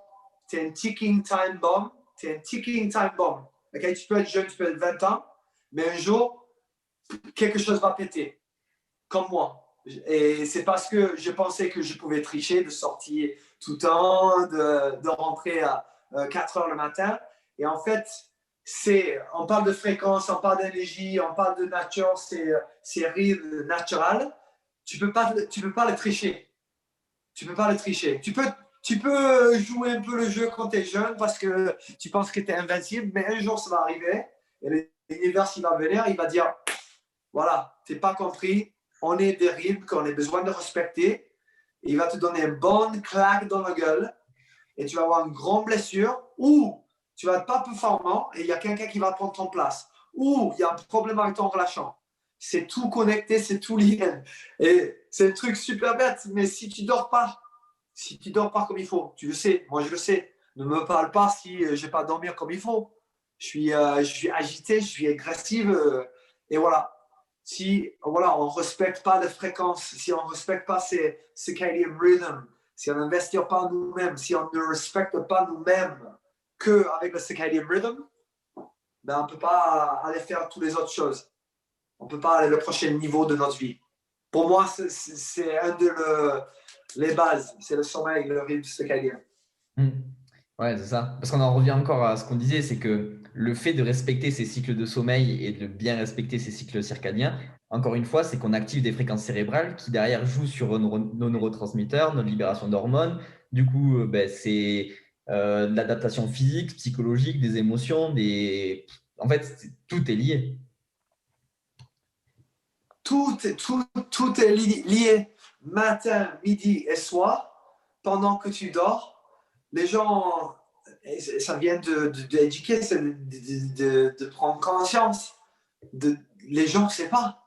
Speaker 2: tu es un ticking time bomb. Okay? Tu peux être jeune, tu peux être 20 ans, mais un jour, quelque chose va péter, comme moi. Et c'est parce que je pensais que je pouvais tricher, de sortir tout le temps, de rentrer à 4 heures le matin. Et en fait, on parle de fréquence, on parle d'énergie, on parle de nature, c'est rythme naturel. Tu peux pas le tricher. Tu peux jouer un peu le jeu quand tu es jeune parce que tu penses que tu es invincible, mais un jour ça va arriver et l'univers il va venir, il va dire voilà, tu n'es pas compris, on est des rythmes qu'on a besoin de respecter. Et il va te donner une bonne claque dans la gueule et tu vas avoir une grande blessure ou tu vas être pas performant et il y a quelqu'un qui va prendre ton place ou il y a un problème avec ton relâchant. C'est tout connecté, c'est tout lié. Et c'est un truc super bête, mais si tu dors pas comme il faut, tu le sais, moi je le sais, ne me parle pas si je vais pas dormir comme il faut. Je suis agité, je suis agressive et voilà. Si voilà, on ne respecte pas les fréquences, si on ne respecte pas ces circadian rhythm, si on n'investit pas nous-mêmes, si on ne respecte pas nous-mêmes qu'avec le circadian rhythm, ben on ne peut pas aller faire toutes les autres choses. On ne peut pas aller au prochain niveau de notre vie. Pour moi, c'est un les bases, c'est le sommeil, le rythme circadien.
Speaker 1: Ouais, c'est ça. Parce qu'on en revient encore à ce qu'on disait, c'est que le fait de respecter ces cycles de sommeil et de bien respecter ces cycles circadiens, encore une fois, c'est qu'on active des fréquences cérébrales qui derrière jouent sur nos neurotransmetteurs, notre libération d'hormones. Du coup, c'est de l'adaptation physique, psychologique, des émotions, En fait, tout est lié.
Speaker 2: Tout est lié matin, midi et soir. Pendant que tu dors, les gens, ça vient d'éduquer, de prendre conscience. Les gens ne savent pas.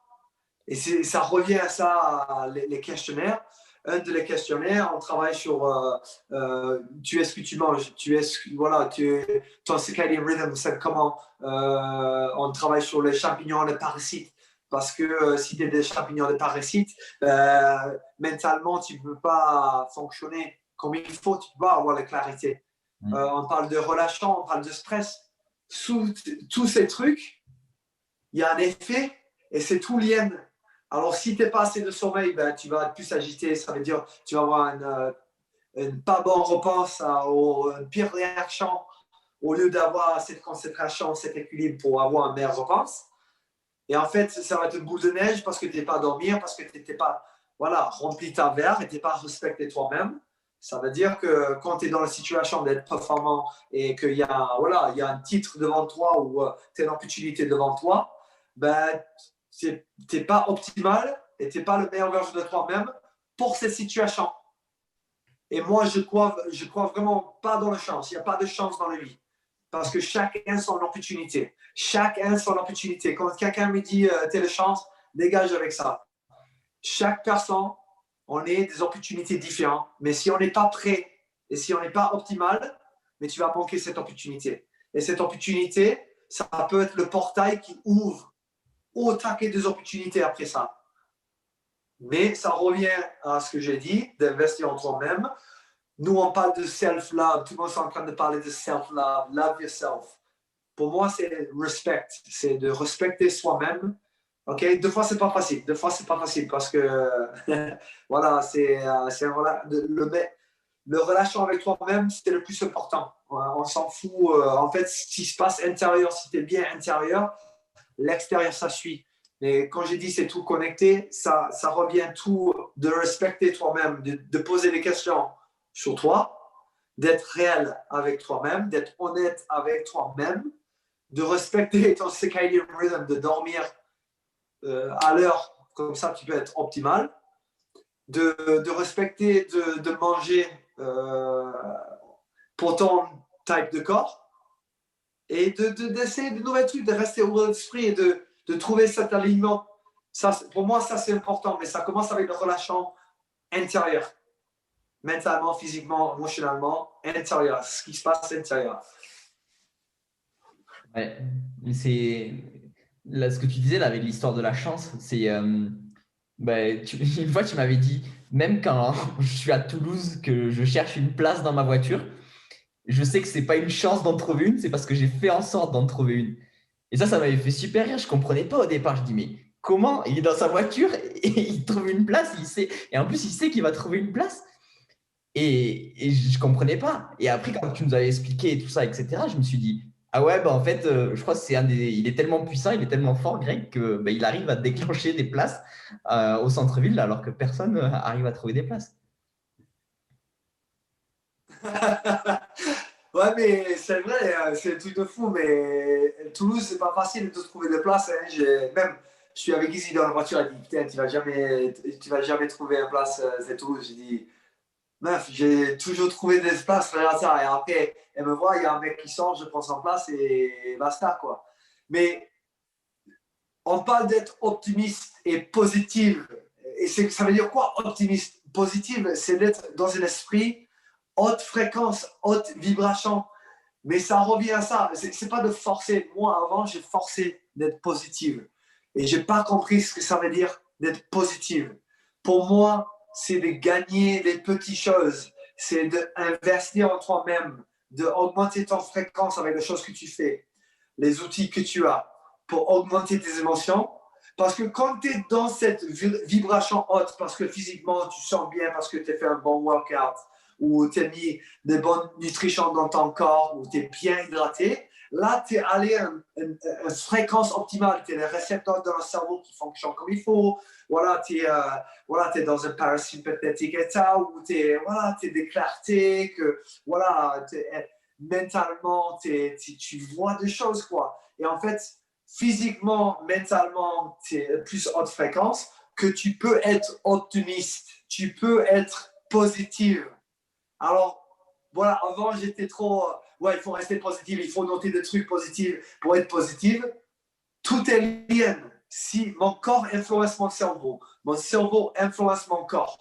Speaker 2: Et ça revient à ça, les questionnaires. Un de les questionnaires, on travaille sur tu es ce que tu manges, ton circadian rhythm, c'est comment on travaille sur les champignons, les parasites. Parce que si tu as des champignons, des parasites, mentalement, tu ne peux pas fonctionner comme il faut, tu ne peux pas avoir la clarité. On parle de relâchement, on parle de stress. Sous tous ces trucs, il y a un effet et c'est tout lié. Alors, si tu n'es pas assez de sommeil, ben, tu vas être plus agité. Ça veut dire que tu vas avoir une pas bonne réponse, une pire réaction au lieu d'avoir cette concentration, cet équilibre pour avoir une meilleure réponse. Et en fait, ça va être une boule de neige parce que tu n'es pas dormi, parce que tu n'es pas rempli ta verre et tu n'es pas respecté toi-même. Ça veut dire que quand tu es dans la situation d'être performant et qu'il y a un titre devant toi ou tu as une opportunité devant toi, ben, tu n'es pas optimal et tu n'es pas le meilleur version de toi-même pour cette situation. Et moi, je crois vraiment pas dans la chance. Il n'y a pas de chance dans la vie. Parce que chacun son opportunité. Chacun son opportunité. Quand quelqu'un me dit t'as la chance, dégage avec ça. Chaque personne, on a des opportunités différentes. Mais si on n'est pas prêt et si on n'est pas optimal, mais tu vas manquer cette opportunité. Et cette opportunité, ça peut être le portail qui ouvre au taquet des opportunités après ça. Mais ça revient à ce que j'ai dit, d'investir en toi-même. Nous, on parle de self-love. Tout le monde est en train de parler de self-love. Love yourself. Pour moi, c'est respect. C'est de respecter soi-même. OK? Deux fois, c'est pas facile. Deux fois, c'est pas facile parce que, voilà, voilà, le relation avec toi-même, c'est le plus important. On s'en fout. En fait, ce qui se passe intérieur, si tu es bien intérieur, l'extérieur, ça suit. Et quand j'ai dit c'est tout connecté, ça revient tout de respecter toi-même, de poser des questions sur toi, d'être réel avec toi-même, d'être honnête avec toi-même, de respecter ton circadian rhythm, de dormir à l'heure, comme ça tu peux être optimal, de respecter, de manger pour ton type de corps et d'essayer de nouvelles trucs, de rester ouvert d'esprit et de trouver cet alignement. Ça, pour moi, ça c'est important, mais ça commence avec le relation intérieure, mentalement, physiquement, émotionnellement, intérieur, ce qui se passe intérieur.
Speaker 1: Ouais, c'est là ce que tu disais là avec l'histoire de la chance, c'est une fois tu m'avais dit même quand je suis à Toulouse que je cherche une place dans ma voiture, je sais que c'est pas une chance d'en trouver une, c'est parce que j'ai fait en sorte d'en trouver une. Et ça m'avait fait super rire. Je comprenais pas au départ. Je dis mais comment il est dans sa voiture et il trouve une place, il sait et en plus il sait qu'il va trouver une place. Et je comprenais pas. Et après, quand tu nous avais expliqué tout ça, etc., je me suis dit, ah ouais, bah en fait, je crois que il est tellement puissant, il est tellement fort, Greg, que bah, il arrive à déclencher des places au centre-ville alors que personne arrive à trouver des places.
Speaker 2: Ouais, mais c'est vrai, c'est un truc de fou, mais Toulouse, c'est pas facile de trouver des places. Hein. Même, je suis avec Izzy dans la voiture, elle dit, putain, tu vas jamais trouver une place, c'est Toulouse. J'ai dit, meuf, j'ai toujours trouvé des places, regarde ça. Et après, elle me voit, il y a un mec qui sort, je prends son place et basta, quoi. Mais on parle d'être optimiste et positive. Et ça veut dire quoi, optimiste? Positive, c'est d'être dans un esprit haute fréquence, haute vibration. Mais ça revient à ça. C'est pas de forcer. Moi, avant, j'ai forcé d'être positive. Et j'ai pas compris ce que ça veut dire d'être positive. Pour moi, c'est de gagner les petites choses. C'est d'investir en toi-même, d'augmenter ton fréquence avec les choses que tu fais, les outils que tu as pour augmenter tes émotions. Parce que quand tu es dans cette vibration haute, parce que physiquement tu sens bien, parce que tu as fait un bon workout, ou tu as mis de bonnes nutritions dans ton corps, ou tu es bien hydraté, là tu es allé à une fréquence optimale. Tu as les récepteurs dans le cerveau qui fonctionnent comme il faut. Voilà, tu es, voilà, dans un parasympathique état où tu es, voilà, de clarté, que voilà, mentalement, tu vois des choses, quoi. Et en fait, physiquement, mentalement, tu es plus haute fréquence, que tu peux être optimiste, tu peux être positive. Alors, voilà, avant, j'étais trop, ouais, il faut rester positif, il faut noter des trucs positifs pour être positif. Tout est lié. Si mon corps influence mon cerveau influence mon corps.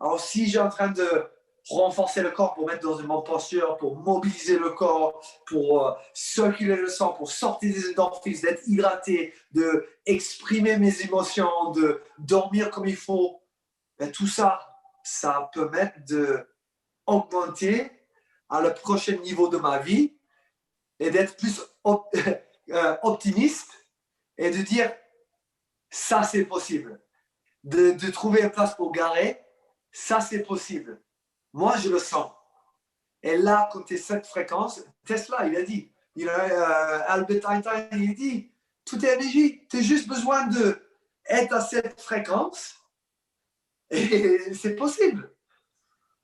Speaker 2: Alors, si j'ai en train de renforcer le corps pour mettre dans une bonne posture, pour mobiliser le corps, pour circuler le sang, pour sortir des endorphines, d'être hydraté, de exprimer mes émotions, de dormir comme il faut, ben, tout ça, ça peut permettre d'augmenter à le prochain niveau de ma vie et d'être plus optimiste et de dire ça c'est possible. De trouver une place pour garer, ça c'est possible. Moi je le sens. Et là, quand tu es cette fréquence, Tesla, il a dit, Albert Einstein, il dit, tout est énergie, tu as juste besoin d'être à cette fréquence et c'est possible.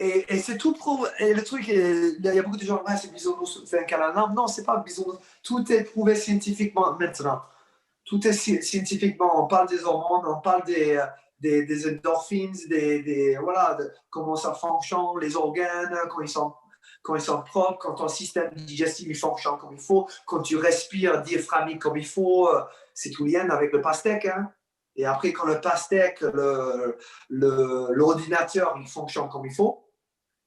Speaker 2: Et c'est tout prouvé. Et le truc, il y a beaucoup de gens, ouais, c'est bisounours, c'est un câlin. Non, non, c'est pas bisounours. Tout est prouvé scientifiquement maintenant. Tout est scientifiquement. On parle des hormones, on parle des endorphines, voilà, comment ça fonctionne, les organes, quand ils sont propres, quand ton système digestif il fonctionne comme il faut, quand tu respires diaphragmique comme il faut, c'est tout lien avec le pastèque. Hein. Et après, quand le pastèque, l'ordinateur, il fonctionne comme il faut,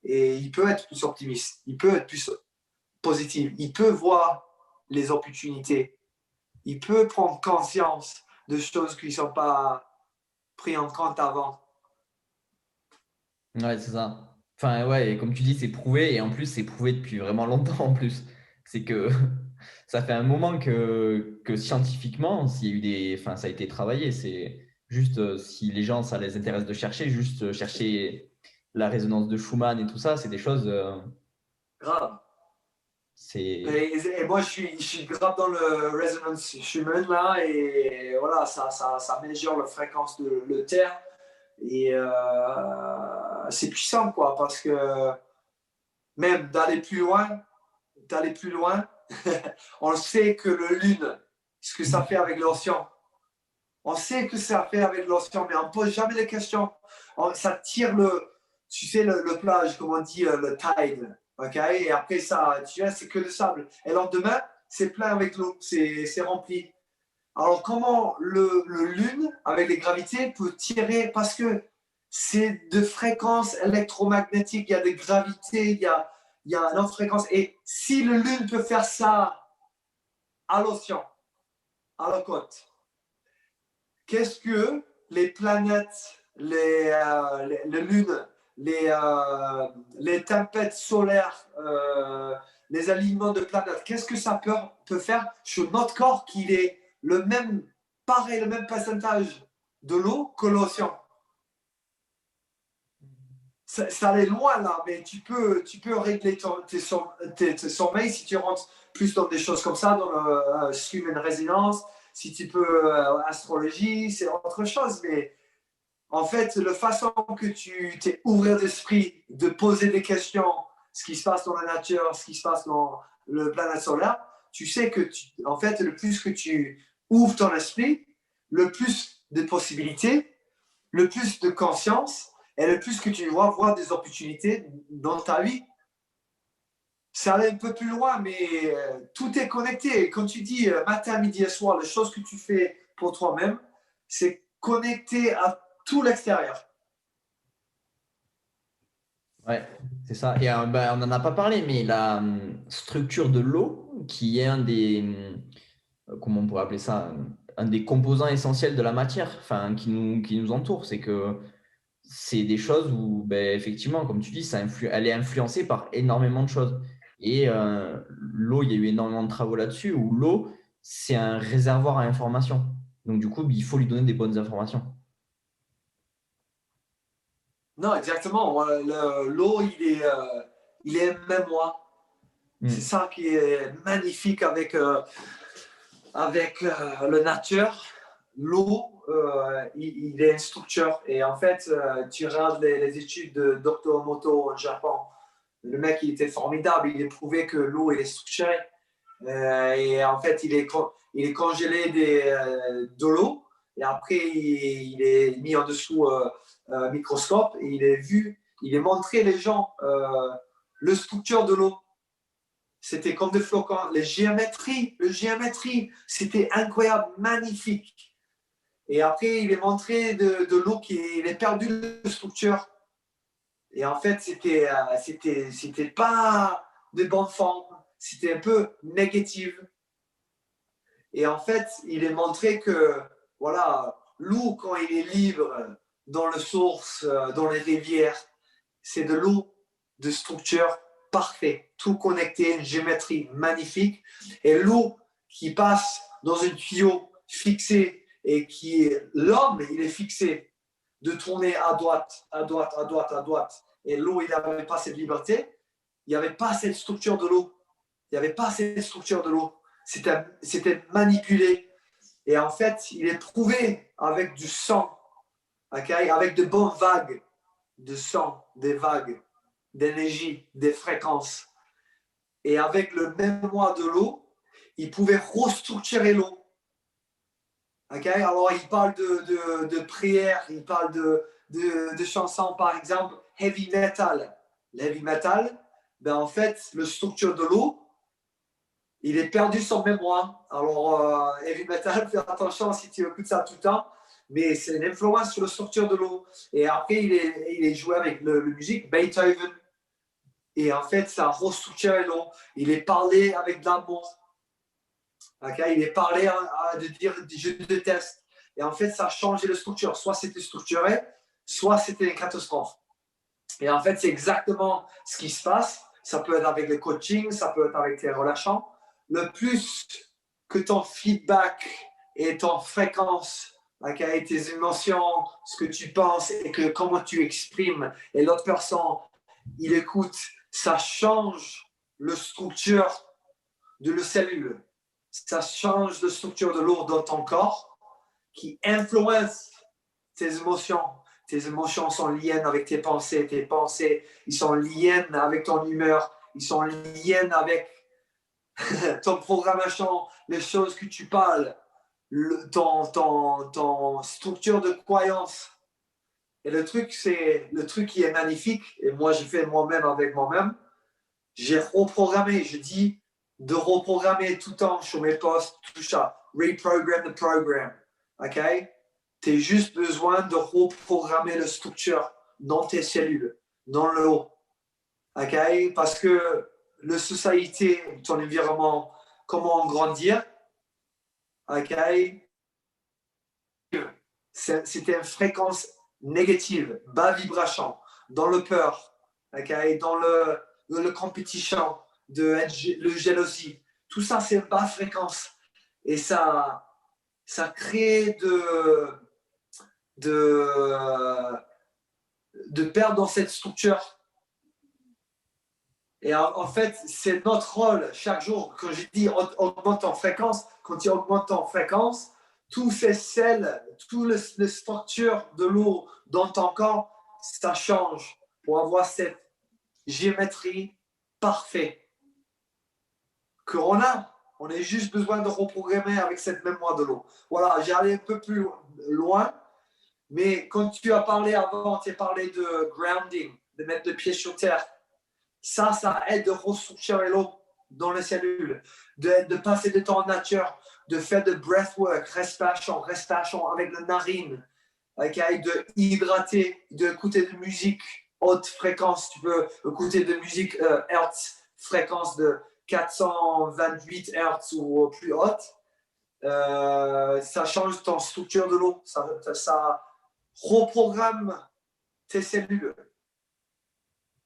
Speaker 2: et il peut être plus optimiste, il peut être plus positif, il peut voir les opportunités, il peut prendre conscience de choses qui ne sont pas pris en compte avant.
Speaker 1: Ouais, c'est ça. Enfin, ouais, et comme tu dis, c'est prouvé, et en plus, c'est prouvé depuis vraiment longtemps en plus. C'est que ça fait un moment que scientifiquement, s'il y a eu enfin, ça a été travaillé. C'est juste si les gens, ça les intéresse de chercher, juste chercher la résonance de Schumann et tout ça, c'est des choses.
Speaker 2: Grave.
Speaker 1: C'est.
Speaker 2: Et moi, je suis grave dans le resonance Schumann là, et voilà, ça mesure la fréquence de le terre. Et c'est puissant, quoi, parce que même d'aller plus loin, on sait que le lune, ce que ça fait avec l'océan. On sait que ça fait avec l'océan, mais on ne pose jamais les questions. Ça tire tu sais, le plage, comme on dit, le tide. Okay? Et après, ça, tu vois, c'est que le sable. Et le lendemain, c'est plein avec l'eau, c'est rempli. Alors, comment le lune, avec les gravités, peut tirer? Parce que c'est de fréquences électromagnétiques, il y a des gravités, il y a une autre fréquence. Et si le lune peut faire ça à l'océan, à la côte, qu'est-ce que les planètes, les lunes, les tempêtes solaires, les alignements de planètes, qu'est-ce que ça peut faire sur notre corps qui est le même, pareil, le même pourcentage de l'eau que l'océan? Ça allait loin là, mais tu peux régler tes sommeils si tu rentres plus dans des choses comme ça, dans le human résonance, si tu peux astrologie, c'est autre chose. Mais en fait, la façon que tu t'es ouvert d'esprit, de poser des questions, ce qui se passe dans la nature, ce qui se passe dans le planète solaire, tu sais que en fait, le plus que tu ouvres ton esprit, le plus de possibilités, le plus de conscience et le plus que tu vas voir des opportunités dans ta vie. Ça allait un peu plus loin, mais tout est connecté. Quand tu dis matin, midi et soir, les choses que tu fais pour toi-même, c'est connecté à tout l'extérieur.
Speaker 1: Ouais, c'est ça. Et on n'en a pas parlé, mais la structure de l'eau, qui est un des, comment on pourrait appeler ça, un des composants essentiels de la matière, enfin, qui nous entoure, c'est que c'est des choses où, ben, effectivement, comme tu dis, elle est influencée par énormément de choses. Et l'eau, il y a eu énormément de travaux là-dessus, où l'eau, c'est un réservoir à information. Donc, du coup, il faut lui donner des bonnes informations.
Speaker 2: Non, exactement. L'eau, il est mémoire. C'est
Speaker 1: Mm.
Speaker 2: ça qui est magnifique avec la nature. L'eau, il est une structure. Et en fait, tu regardes les études de Dr. Moto au Japon. Le mec, il était formidable. Il a prouvé que l'eau, est structurée. Et en fait, il est congelé de l'eau. Et après, il est mis en dessous microscope. Et il est montré les gens le structure de l'eau. C'était comme des flocons. Le géométrie, c'était incroyable, magnifique. Et après, il est montré de l'eau qui est perdue de structure. Et en fait, c'était pas de bonne forme. C'était un peu négatif. Et en fait, il est montré que, voilà, l'eau, quand il est libre dans les sources, dans les rivières, c'est de l'eau de structure parfaite, tout connecté, une géométrie magnifique. Et l'eau qui passe dans un tuyau fixé et l'homme, il est fixé de tourner à droite, à droite, à droite, à droite. Et l'eau, il n'avait pas cette liberté. Il n'y avait pas cette structure de l'eau. Il n'y avait pas cette structure de l'eau. C'était manipulé. Et en fait, il est prouvé avec du sang, okay? Avec de bonnes vagues de sang, des vagues d'énergie, des fréquences. Et avec le mémoire de l'eau, il pouvait restructurer l'eau. Okay? Alors, il parle de prières, il parle de chansons, par exemple, heavy metal. L'heavy metal, ben en fait, la structure de l'eau, il est perdu son mémoire. Alors, heavy metal, fais attention si tu écoutes ça tout le temps, mais c'est une influence sur la structure de l'eau. Et après, il est joué avec le musique, Beethoven. Et en fait, ça a restructuré l'eau. Il est parlé avec de l'amour. Okay? Il est parlé de dire je déteste. Et en fait, ça a changé de structure. Soit c'était structuré, soit c'était une catastrophe. Et en fait, c'est exactement ce qui se passe. Ça peut être avec le coaching, ça peut être avec tes relations. Le plus que ton feedback et ton fréquence, okay, tes émotions, ce que tu penses et que comment tu exprimes, et l'autre personne, il écoute, ça change la structure de la cellule. Ça change la structure de l'eau dans ton corps qui influence tes émotions. Tes émotions sont liées avec tes pensées. Tes pensées, ils sont liés avec ton humeur. Ils sont liés avec ton programmation, les choses que tu parles, ton structure de croyance. Et le truc qui est magnifique, et moi j'ai fait moi-même avec moi-même, j'ai reprogrammé, je dis de reprogrammer tout le temps sur mes posts, tout ça, reprogram the program, ok? Tu as juste besoin de reprogrammer la structure dans tes cellules, dans le haut, ok? Parce que la société, ton environnement, comment grandir, ok? C'était une fréquence négative, bas vibration, dans le peur, okay? Dans le competition, le jalousie. Tout ça, c'est bas fréquence. Et ça crée de perdre dans cette structure. Et en fait, c'est notre rôle chaque jour. Quand je dis augmente en fréquence, quand tu augmentes en fréquence, tous ces selles, toutes les structures de l'eau dans ton corps, ça change pour avoir cette géométrie parfaite qu'on a. On a juste besoin de reprogrammer avec cette mémoire de l'eau. Voilà, j'ai allé un peu plus loin, mais quand tu as parlé avant, tu as parlé de grounding, de mettre le pied sur terre. Ça aide de restructurer l'eau dans les cellules, de passer de temps en nature, de faire de breathwork, respiration avec la narine, okay, de hydrater, d'écouter de musique haute fréquence. Tu peux écouter de musique Hertz, fréquence de 428 Hertz ou plus haute. Ça change ton structure de l'eau, ça reprogramme tes cellules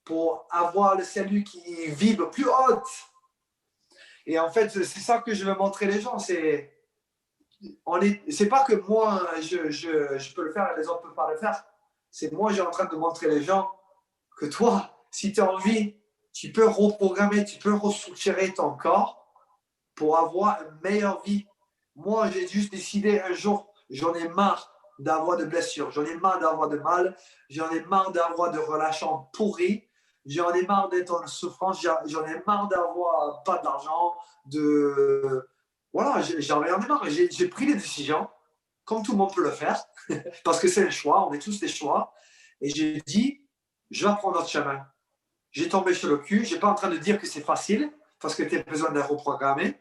Speaker 2: pour avoir les cellules qui vibrent plus haute. Et en fait, c'est ça que je veux montrer les gens. C'est pas que moi, je peux le faire et les autres ne peuvent pas le faire. C'est moi, j'ai en train de montrer les gens que toi, si tu as envie, tu peux reprogrammer, tu peux restructurer ton corps pour avoir une meilleure vie. Moi, j'ai juste décidé un jour, j'en ai marre d'avoir de blessures, j'en ai marre d'avoir de mal, j'en ai marre d'avoir de relations pourries, j'en ai marre d'être en souffrance, j'en ai marre d'avoir pas d'argent, Voilà, j'en ai marre. J'ai pris des décisions, comme tout le monde peut le faire, parce que c'est le choix, on est tous des choix. Et j'ai dit, je vais prendre notre chemin. J'ai tombé sur le cul, je n'ai pas en train de dire que c'est facile, parce que tu as besoin de reprogrammer,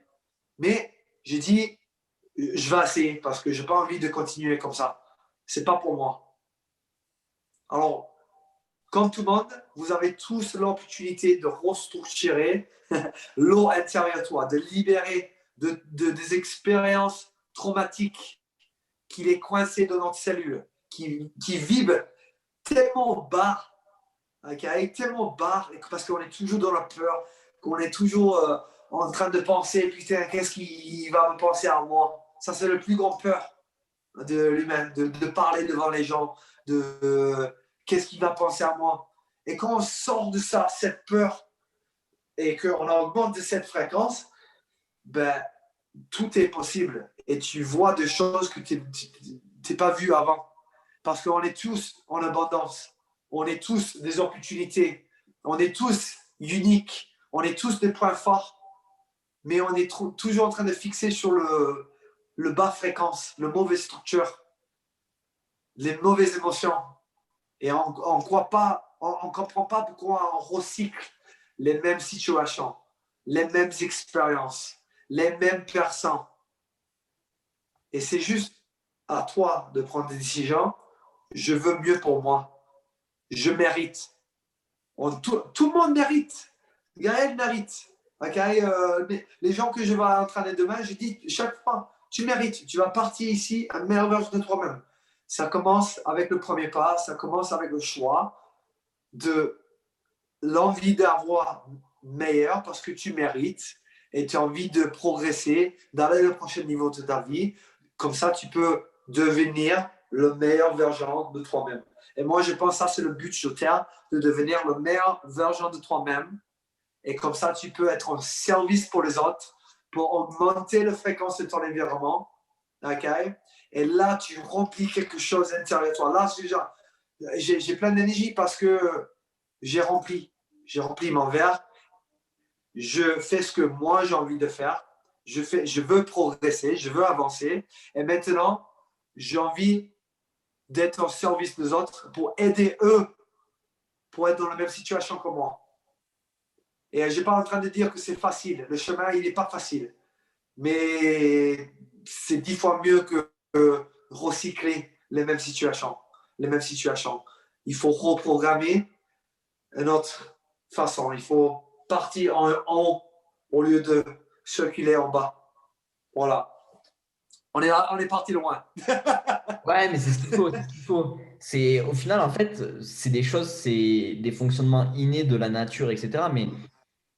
Speaker 2: mais j'ai dit, je vais essayer, parce que je n'ai pas envie de continuer comme ça. Ce n'est pas pour moi. Alors, comme tout le monde, vous avez tous l'opportunité de restructurer l'eau intérieure de toi, de libérer des expériences traumatiques qui est coincé dans notre cellule, qui vibre tellement bas, okay, tellement bas, parce qu'on est toujours dans la peur, qu'on est toujours en train de penser, putain, qu'est-ce qu'il va me penser à moi? Ça, c'est le plus grand peur de l'humain, de parler devant les gens, qu'est-ce qu'il va penser à moi? Et quand on sort de ça, cette peur, et qu'on augmente de cette fréquence, ben, tout est possible. Et tu vois des choses que tu n'as pas vues avant. Parce qu'on est tous en abondance. On est tous des opportunités. On est tous uniques. On est tous des points forts. Mais on est toujours en train de fixer sur le bas fréquence, le mauvais structure, les mauvaises émotions. Et on ne comprend pas pourquoi on recycle les mêmes situations, les mêmes expériences, les mêmes personnes. Et c'est juste à toi de prendre des décisions. Je veux mieux pour moi. Je mérite. Tout le monde mérite. Gaël mérite. Okay? Les gens que je vais entraîner demain, je dis chaque fois, tu mérites. Tu vas partir ici à meilleure version de toi-même. Ça commence avec le premier pas, ça commence avec le choix de l'envie d'avoir meilleur parce que tu mérites et tu as envie de progresser, d'aller au prochain niveau de ta vie. Comme ça, tu peux devenir le meilleur version de toi-même. Et moi, je pense que ça, c'est le but sur Terre, de devenir le meilleur version de toi-même. Et comme ça, tu peux être en service pour les autres, pour augmenter la fréquence de ton environnement. Okay? Et là, tu remplis quelque chose à l'intérieur de toi. Là, j'ai plein d'énergie parce que j'ai rempli mon verre. Je fais ce que moi, j'ai envie de faire. Je veux progresser, je veux avancer. Et maintenant, j'ai envie d'être au service des autres pour aider eux pour être dans la même situation que moi. Et je ne suis pas en train de dire que c'est facile. Le chemin, il n'est pas facile. Mais c'est 10 fois mieux que recycler les mêmes situations. Il faut reprogrammer une autre façon. Il faut partir en haut au lieu de circuler en bas. Voilà. On est parti loin.
Speaker 1: Ouais, mais c'est ce qu'il faut, c'est ce qu'il faut. C'est, au final, en fait, c'est des choses, c'est des fonctionnements innés de la nature, etc. Mais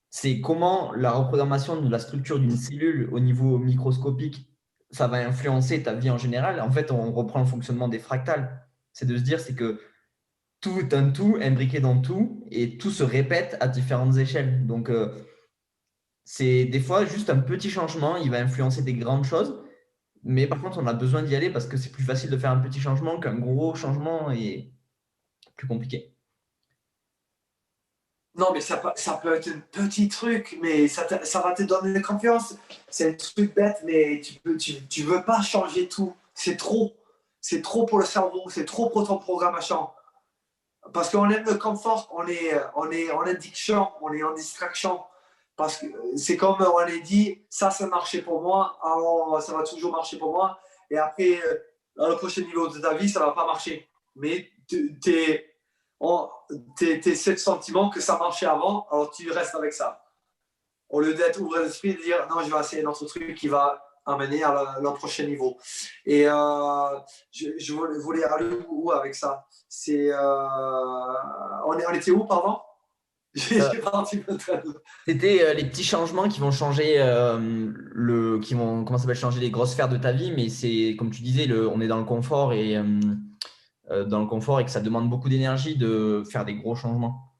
Speaker 1: c'est comment la reprogrammation de la structure d'une cellule au niveau microscopique, ça va influencer ta vie en général. En fait, on reprend le fonctionnement des fractales. C'est de se dire, c'est que tout est un tout imbriqué dans tout et tout se répète à différentes échelles. Donc, c'est des fois juste un petit changement, il va influencer des grandes choses. Mais par contre, on a besoin d'y aller parce que c'est plus facile de faire un petit changement qu'un gros changement et plus compliqué.
Speaker 2: Non, mais ça peut être un petit truc, mais ça va te donner confiance. C'est un truc bête, mais tu veux pas changer tout. C'est trop. C'est trop pour le cerveau, c'est trop pour ton programmation. Parce qu'on aime le confort, on est en addiction, on est en distraction. Parce que c'est comme on est dit, ça marchait pour moi, alors ça va toujours marcher pour moi. Et après, dans le prochain niveau de ta vie, ça ne va pas marcher. Mais tu as ce sentiment que ça marchait avant, alors tu restes avec ça. Au lieu d'être ouvert d'esprit et de dire non, je vais essayer un autre truc qui va amener à le prochain niveau. Et je voulais aller où avec ça? On était où, pardon? J'ai pas un petit peu de...
Speaker 1: C'était les petits changements qui vont changer qui vont comment ça s'appelle changer les grosses sphères de ta vie, mais c'est comme tu disais, on est dans le confort et que ça demande beaucoup d'énergie de faire des gros changements.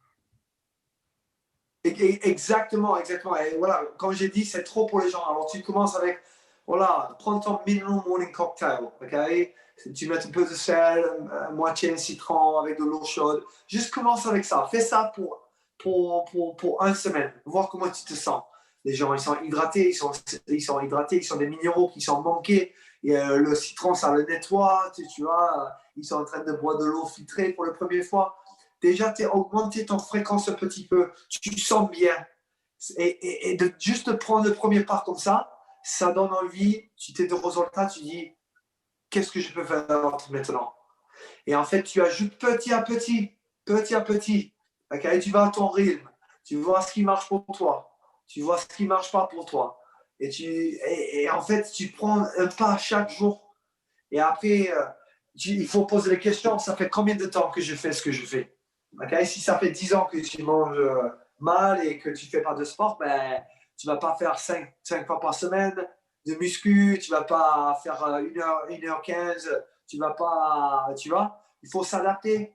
Speaker 2: Exactement. Et voilà, comme j'ai dit, c'est trop pour les gens. Alors tu commences avec, voilà, prends ton minimum morning cocktail, ok? Tu mets un peu de sel, moitié de citron avec de l'eau chaude. Juste commence avec ça. Fais ça pour une semaine. Voir comment tu te sens. Les gens, ils sont hydratés, ils ont des minéraux qui sont manqués. Et le citron, ça le nettoie, tu vois. Ils sont en train de boire de l'eau filtrée pour la première fois. Déjà, tu as augmenté ton fréquence un petit peu. Tu sens bien. Et de juste prendre le premier pas comme ça donne envie. Tu t'es de résultats, tu dis, qu'est-ce que je peux faire maintenant? Et en fait, tu ajoutes petit à petit. Okay? Et tu vas à ton rythme. Tu vois ce qui marche pour toi. Tu vois ce qui ne marche pas pour toi. Et en fait, tu prends un pas chaque jour. Et après, il faut poser les questions. Ça fait combien de temps que je fais ce que je fais? Okay? Si ça fait 10 ans que tu manges mal et que tu ne fais pas de sport, ben, tu ne vas pas faire 5 fois par semaine de muscu, tu ne vas pas faire 1h15, tu vas pas, tu vois, il faut s'adapter.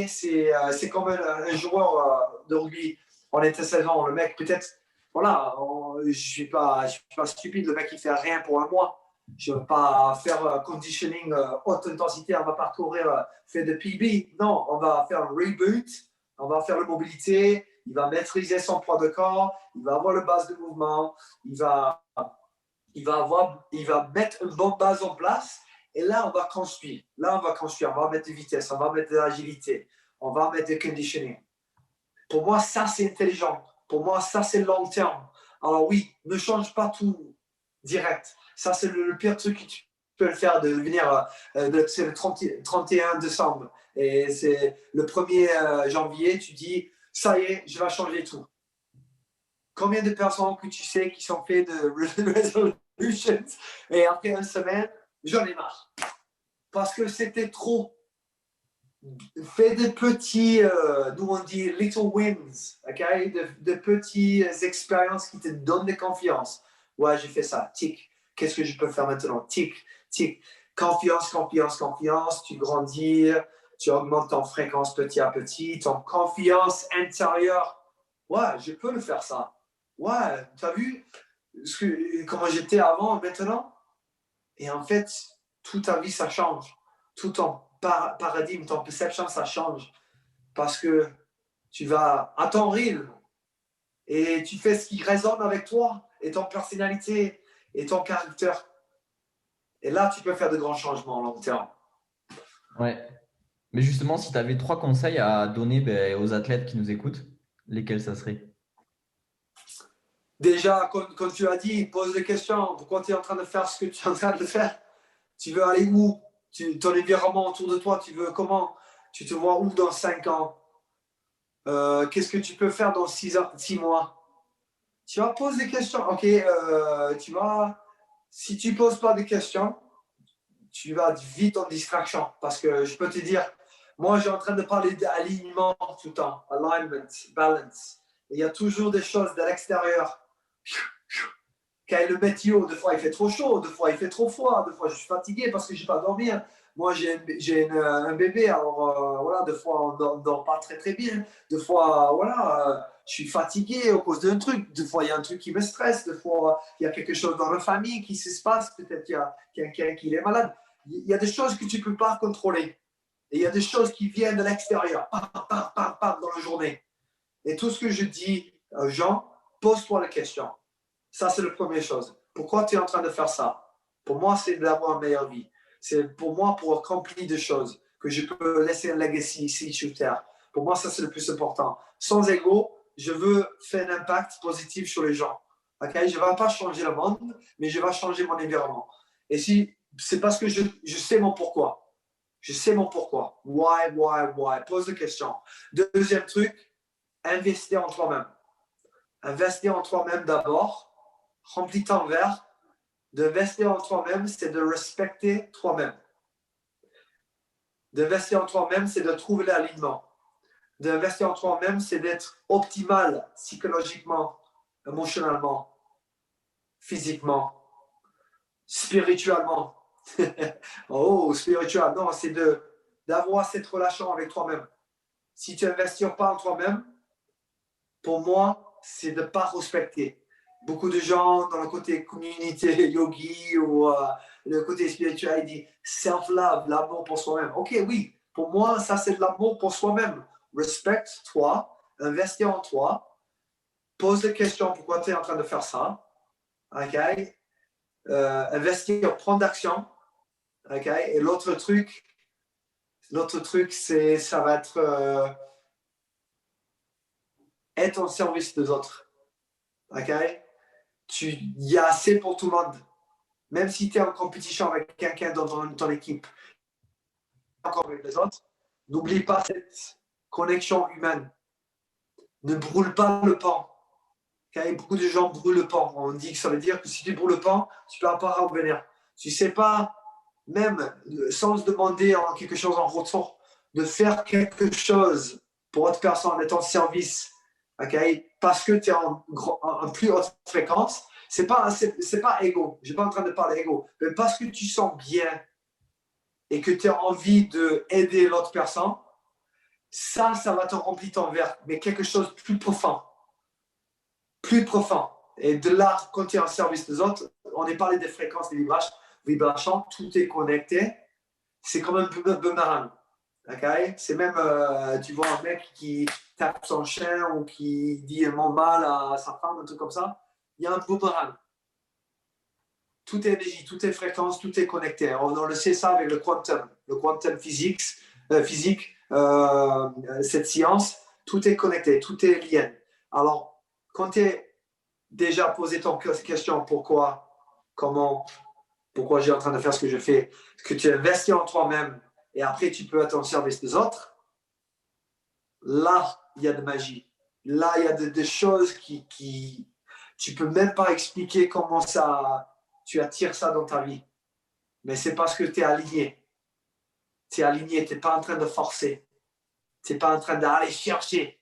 Speaker 2: C'est comme un joueur de rugby. On était 16 ans, le mec, peut-être, voilà, je ne suis pas stupide, le mec, il ne fait rien pour un mois. Je ne vais pas faire conditioning haute intensité, on va pas courir, faire de PB. Non, on va faire un reboot, on va faire la mobilité, il va maîtriser son poids de corps, il va avoir le base de mouvement, il va mettre une bonne base en place. Et là, on va construire. On va mettre de vitesse, on va mettre de l'agilité, on va mettre du conditioning. Pour moi, ça, c'est intelligent. Pour moi, ça, c'est long terme. Alors oui, ne change pas tout direct. Ça, c'est le pire truc que tu peux le faire, de venir, c'est le 31 décembre. Et c'est le 1er janvier, tu dis, ça y est, je vais changer tout. Combien de personnes que tu sais qui sont faites de Et après une semaine, j'en ai marre. Parce que c'était trop. Fais des petits, nous on dit little wins, okay? De petites expériences qui te donnent de confiance. Ouais, j'ai fait ça, tic. Qu'est-ce que je peux faire maintenant? Tic, tic. Confiance, confiance, confiance. Tu grandis, tu augmentes ton fréquence petit à petit, ton confiance intérieure. Ouais, je peux le faire ça. Ouais, tu as vu comment j'étais avant, maintenant? Et en fait, toute ta vie, ça change. Tout ton paradigme, ton perception, ça change. Parce que tu vas à ton rythme et tu fais ce qui résonne avec toi et ton personnalité et ton caractère. Et là, tu peux faire de grands changements en long terme.
Speaker 1: Ouais. Mais justement, si tu avais 3 conseils à donner aux athlètes qui nous écoutent, lesquels ça serait?
Speaker 2: Déjà, comme tu as dit, pose des questions. Pourquoi tu es en train de faire ce que tu es en train de faire? Tu veux aller où? Ton environnement autour de toi, tu veux comment? Tu te vois où dans 5 ans? Qu'est-ce que tu peux faire dans 6 mois? Tu vas poser des questions. Ok, si tu ne poses pas de questions, tu vas vite en distraction. Parce que je peux te dire, moi, j'ai en train de parler d'alignement tout le temps, alignment, balance. Et il y a toujours des choses de l'extérieur. Quand le météo, des fois il fait trop chaud, des fois il fait trop froid, des fois je suis fatigué parce que je n'ai pas dormi. Moi j'ai un bébé, alors voilà, des fois on ne dort pas très très bien, des fois voilà, je suis fatigué à cause d'un truc, des fois il y a un truc qui me stresse, des fois il y a quelque chose dans la famille qui se passe, peut-être qu'il y a quelqu'un qui est malade. Il y a des choses que tu ne peux pas contrôler. Et il y a des choses qui viennent de l'extérieur, dans la journée. Et tout ce que je dis aux gens, pose-toi la question. Ça, c'est la première chose. Pourquoi tu es en train de faire ça? Pour moi, c'est d'avoir une meilleure vie. C'est pour moi pour accomplir des choses, que je peux laisser un legacy ici sur Terre. Pour moi, ça, c'est le plus important. Sans ego, je veux faire un impact positif sur les gens. Okay? Je ne vais pas changer le monde, mais je vais changer mon environnement. Et si c'est parce que je sais mon pourquoi. Je sais mon pourquoi. Why, why, why? Pose des questions. Deuxième truc, investir en toi-même. Investir en toi-même d'abord. Remplis ton verre. D'investir en toi-même, c'est de respecter toi-même. D'investir en toi-même, c'est de trouver l'alignement. D'investir en toi-même, c'est d'être optimal psychologiquement, émotionnellement, physiquement, spirituellement. Oh, spirituel, non, c'est d'avoir cette relation avec toi-même. Si tu n'investis pas en toi-même, pour moi, c'est de ne pas respecter. Beaucoup de gens dans le côté communauté yogi ou le côté spirituel, ils disent self-love, l'amour pour soi-même. Ok, oui, pour moi, ça c'est de l'amour pour soi-même. Respecte-toi, investis en toi, pose des questions pourquoi tu es en train de faire ça. Ok, investir, prendre d'action. Ok, et l'autre truc, ça va être au service des autres. Ok, il y a assez pour tout le monde. Même si tu es en compétition avec quelqu'un dans ton équipe, encore avec les autres, n'oublie pas cette connexion humaine. Ne brûle pas le pain. Okay? Beaucoup de gens brûlent le pain. On dit que ça veut dire que si tu brûles le pain, tu ne peux pas revenir. Tu ne sais pas, même sans se demander quelque chose en retour, de faire quelque chose pour autre personne, d'être en service, okay? Parce que tu es en plus haute fréquence. C'est pas égo. Je ne suis pas en train de parler égo. Mais parce que tu sens bien et que tu as envie d'aider l'autre personne, ça va te remplir ton verre. Mais quelque chose de plus profond. Plus profond. Et de là, quand tu es en service des autres, on est parlé des fréquences, des vibrations, tout est connecté. C'est comme un boomerang. Okay? C'est même, tu vois un mec qui tape son chien ou qui dit un mot mal à sa femme, un truc comme ça. Il y a un boomerang. Tout est énergie, tout est fréquence, tout est connecté. On le sait ça avec le quantum physique, cette science, tout est connecté, tout est lié. Alors, quand tu as déjà posé ton question, pourquoi, comment, pourquoi j'ai en train de faire ce que je fais, que tu investis en toi-même et après tu peux être en service des autres, là, il y a de magie. Là, il y a des choses qui tu peux même pas expliquer comment ça. tu attires ça dans ta vie. Mais c'est parce que tu es aligné. Tu es aligné, tu n'es pas en train de forcer. Tu n'es pas en train d'aller chercher.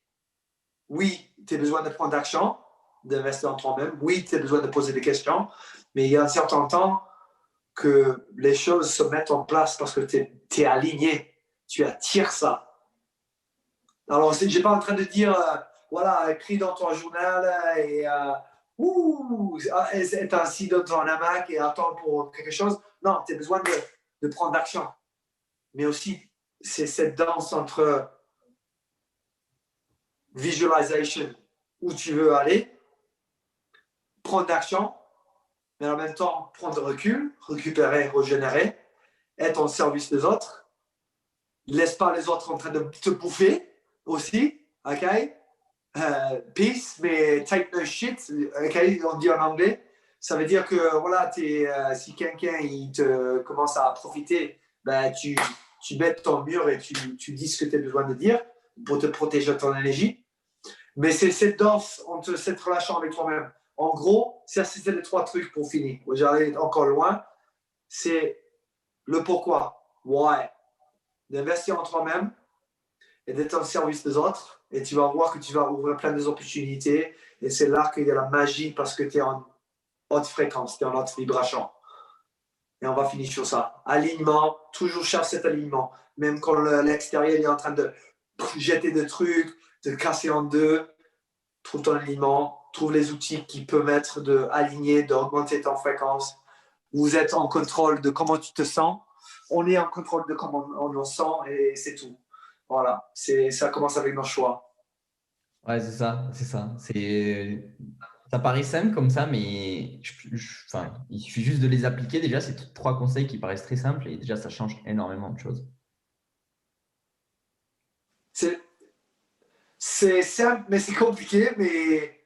Speaker 2: Oui, tu as besoin de prendre d'action, d'investir en toi-même. Oui, tu as besoin de poser des questions. Mais il y a un certain temps que les choses se mettent en place parce que tu es aligné. Tu attires ça. Alors, je n'ai pas en train de dire, voilà, écris dans ton journal et est assis dans ton hamac et attends pour quelque chose. Non, tu as besoin de prendre d'action. Mais aussi, c'est cette danse entre visualisation, où tu veux aller, prendre d'action, mais en même temps prendre de recul, récupérer, régénérer, être au service des autres. Laisse pas les autres en train de te bouffer aussi, ok? Peace, mais take no shit, ok? On dit en anglais. Ça veut dire que voilà, si quelqu'un il te commence à profiter, ben, tu mets ton mur et tu dis ce que tu as besoin de dire pour te protéger de ton énergie. Mais c'est cette danse entre cette relation avec toi-même. En gros, ça, c'était les 3 trucs pour finir. J'allais encore loin. C'est le pourquoi, why, d'investir en toi-même et d'être au service des autres. Et tu vas voir que tu vas ouvrir plein d'opportunités. Et c'est là qu'il y a la magie parce que tu es en haute fréquence, tu es en haute vibration. Et on va finir sur ça. Alignement, toujours chercher cet alignement. Même quand l'extérieur est en train de jeter des trucs, de casser en deux, trouve ton alignement, trouve les outils qui permettent d'aligner, d'augmenter ton fréquence. Vous êtes en contrôle de comment tu te sens. On est en contrôle de comment on se sent et c'est tout. Voilà, ça commence avec nos choix.
Speaker 1: Ouais, c'est ça, c'est ça. Ça paraît simple comme ça, mais enfin, il suffit juste de les appliquer. Déjà, c'est 3 conseils qui paraissent très simples et déjà, ça change énormément de choses.
Speaker 2: C'est simple, mais c'est compliqué, mais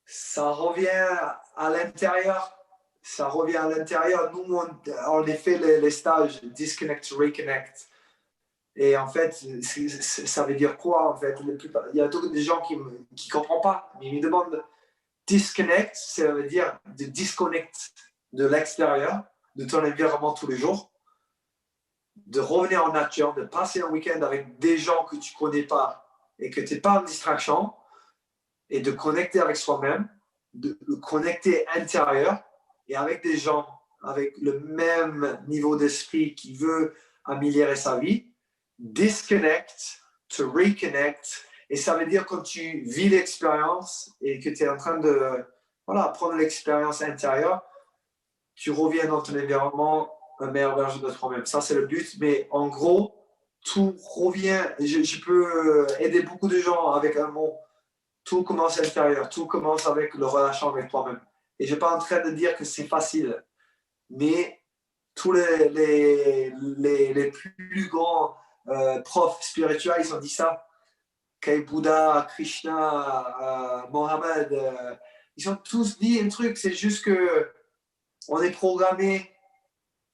Speaker 2: ça revient à l'intérieur. Ça revient à l'intérieur. Nous, on a fait les stages Disconnect, Reconnect. Et en fait, ça veut dire quoi en fait? Il y a des gens qui ne comprennent pas, mais ils me demandent disconnect, ça veut dire de disconnect de l'extérieur, de ton environnement tous les jours, de revenir en nature, de passer un week-end avec des gens que tu ne connais pas et que tu n'es pas en distraction, et de connecter avec soi-même, de connecter intérieur et avec des gens avec le même niveau d'esprit qui veut améliorer sa vie. Disconnect, to reconnect, et ça veut dire quand tu vis l'expérience et que tu es en train de prendre l'expérience intérieure, tu reviens dans ton environnement, un meilleur version de toi-même. Ça, c'est le but, mais en gros, tout revient. Je peux aider beaucoup de gens avec un mot. Tout commence à l'intérieur, tout commence avec le relâchement avec toi-même. Et je ne suis pas en train de dire que c'est facile, mais tous les plus grands profs spirituels, ils ont dit ça. Kai Bouddha, Krishna, Mohammed, ils ont tous dit un truc, c'est juste que on est programmé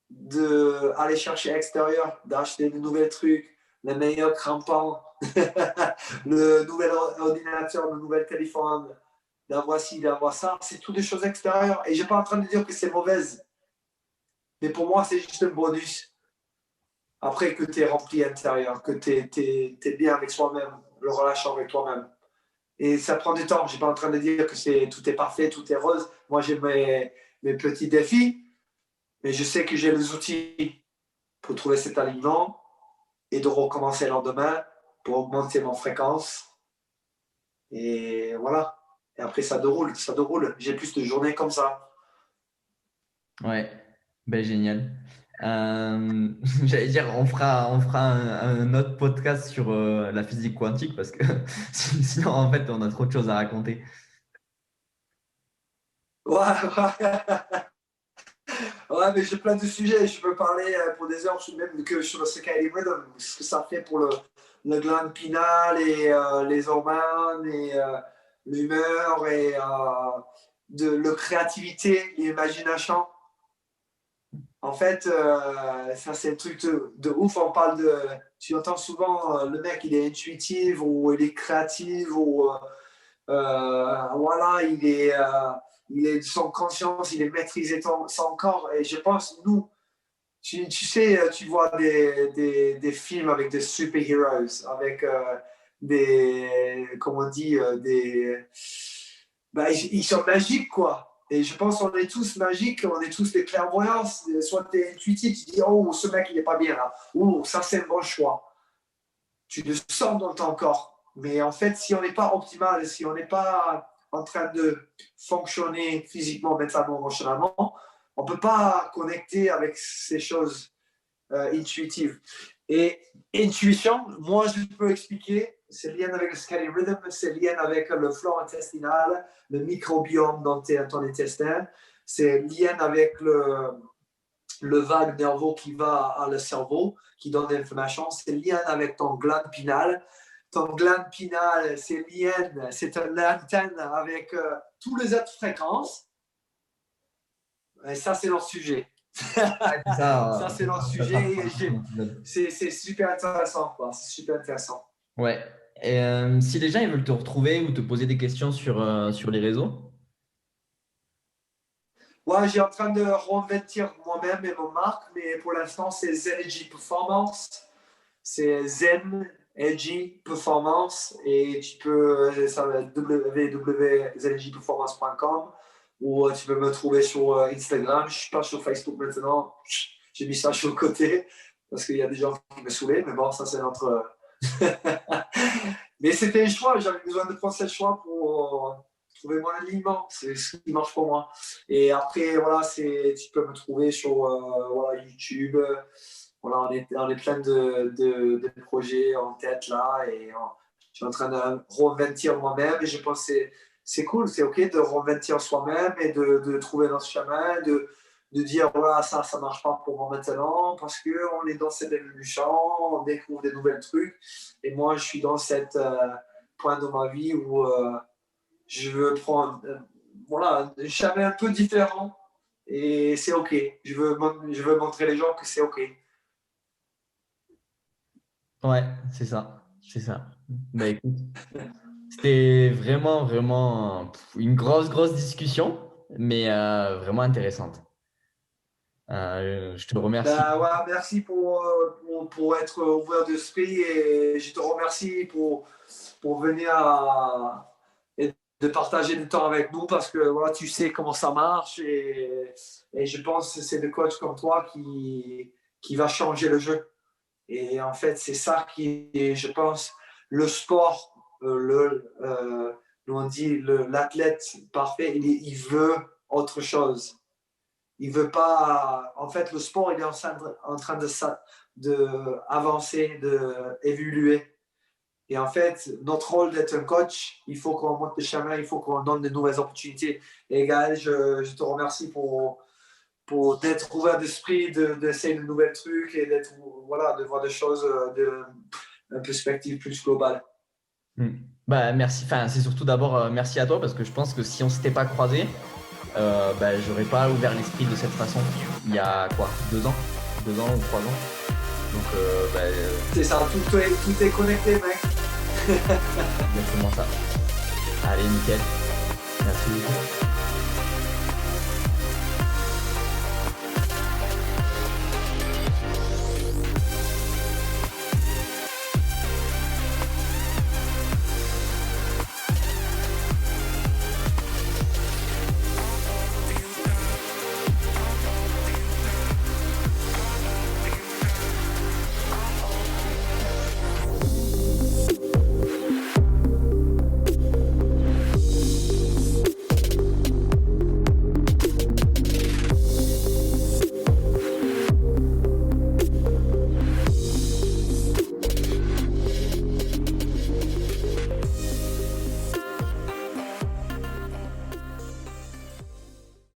Speaker 2: d'aller chercher à l'extérieur, d'acheter de nouveaux trucs, les meilleurs crampons, le nouvel ordinateur, le nouvel téléphone, d'avoir ci, d'avoir ça. C'est toutes des choses extérieures. Et je ne suis pas en train de dire que c'est mauvaise. Mais pour moi, c'est juste un bonus. Après que tu es rempli intérieur, que tu es bien avec soi-même, le relâchant avec toi-même. Et ça prend du temps. Je ne suis pas en train de dire que tout est parfait, tout est rose. Moi, j'ai mes petits défis, mais je sais que j'ai les outils pour trouver cet alignement et de recommencer le lendemain pour augmenter mon fréquence. Et voilà. Et après, ça déroule, ça déroule. J'ai plus de journées comme ça.
Speaker 1: Ouais, ben génial. J'allais dire, on fera un autre podcast sur la physique quantique parce que sinon, en fait, on a trop de choses à raconter.
Speaker 2: Ouais, ouais. Ouais, mais j'ai plein de sujets. Je peux parler pour des heures, même que sur le circadian rhythm, ce que ça fait pour le glande pinale et les hormones et l'humeur et de la créativité, l'imagination. En fait, ça c'est un truc de ouf. On parle de. Tu entends souvent le mec, il est intuitif ou il est créatif ou voilà, il est son conscience, il est maîtrisé son corps. Et je pense, nous, tu sais, tu vois des films avec des super-héros, avec comment on dit, ils sont magiques, quoi. Et je pense qu'on est tous magiques, on est tous des clairvoyants. Soit tu es intuitif, tu dis, oh, ce mec, il n'est pas bien là. Oh, ça, c'est un bon choix. Tu le sens dans ton corps. Mais en fait, si on n'est pas optimal, si on n'est pas en train de fonctionner physiquement, mentalement, émotionnellement, on ne peut pas connecter avec ces choses intuitives. Et intuition, moi, je peux expliquer, c'est lié avec le circadian rhythm, c'est lié avec le flore intestinal, le microbiome dans ton intestin, c'est lié avec le vague nerveux qui va à le cerveau, qui donne l'inflammation, c'est lié avec ton glande pinale. Ton glande pinale, c'est lié, c'est une antenne avec tous les autres fréquences. Et ça, c'est notre sujet. Ça, c'est notre sujet. C'est super intéressant, quoi. C'est super intéressant.
Speaker 1: Ouais. Et si les gens ils veulent te retrouver ou te poser des questions sur les réseaux?
Speaker 2: Ouais, j'ai en train de revêtir moi-même et mon marque, mais pour l'instant, c'est Zenergy Performance. C'est Zen Energy Performance et tu peux, ça va www.zenergyperformance.com ou tu peux me trouver sur Instagram. Je ne suis pas sur Facebook maintenant. J'ai mis ça sur le côté parce qu'il y a des gens qui me saoulaient, mais bon, ça c'est notre. Mais c'était un choix. J'avais besoin de prendre ce choix pour trouver mon alignement. C'est ce qui marche pour moi. Et après, voilà, tu peux me trouver sur voilà, YouTube. Voilà, on est plein de projets en tête là et je suis en train de reventir moi-même et je pense que c'est cool, c'est ok de reventir soi-même et de trouver notre chemin, de dire voilà, ça ne marche pas pour moi maintenant parce qu'on est dans cette évolution, on découvre des nouvelles trucs et moi je suis dans cette point de ma vie où je veux prendre voilà, un chemin un peu différent et c'est ok. Je veux montrer les gens que c'est ok.
Speaker 1: Ouais, c'est ça. C'est ça. Bah écoute, c'était vraiment, vraiment une grosse discussion, mais vraiment intéressante. Je te remercie.
Speaker 2: Ben, ouais, merci pour être ouvert d'esprit et je te remercie pour venir et de partager du temps avec nous parce que voilà, tu sais comment ça marche et je pense que c'est des coachs comme toi qui va changer le jeu. Et en fait, c'est ça qui est, je pense, le sport, nous on dit l'athlète parfait, il veut autre chose. Il veut pas. En fait, le sport, il est en train de avancer, d'évoluer. Et en fait, notre rôle d'être un coach, il faut qu'on monte le chemin, il faut qu'on donne de nouvelles opportunités. Et Gaël, je te remercie pour d'être ouvert d'esprit, d'essayer de nouvelles trucs et voilà, de voir des choses d'une perspective plus globale.
Speaker 1: Bah, merci. Enfin, c'est surtout d'abord merci à toi parce que je pense que si on ne s'était pas croisés, bah, j'aurais pas ouvert l'esprit de cette façon il y a quoi, 2 ans ou 3 ans. Donc,
Speaker 2: c'est ça, tout est connecté, mec.
Speaker 1: Exactement ça. Allez, nickel. Merci beaucoup.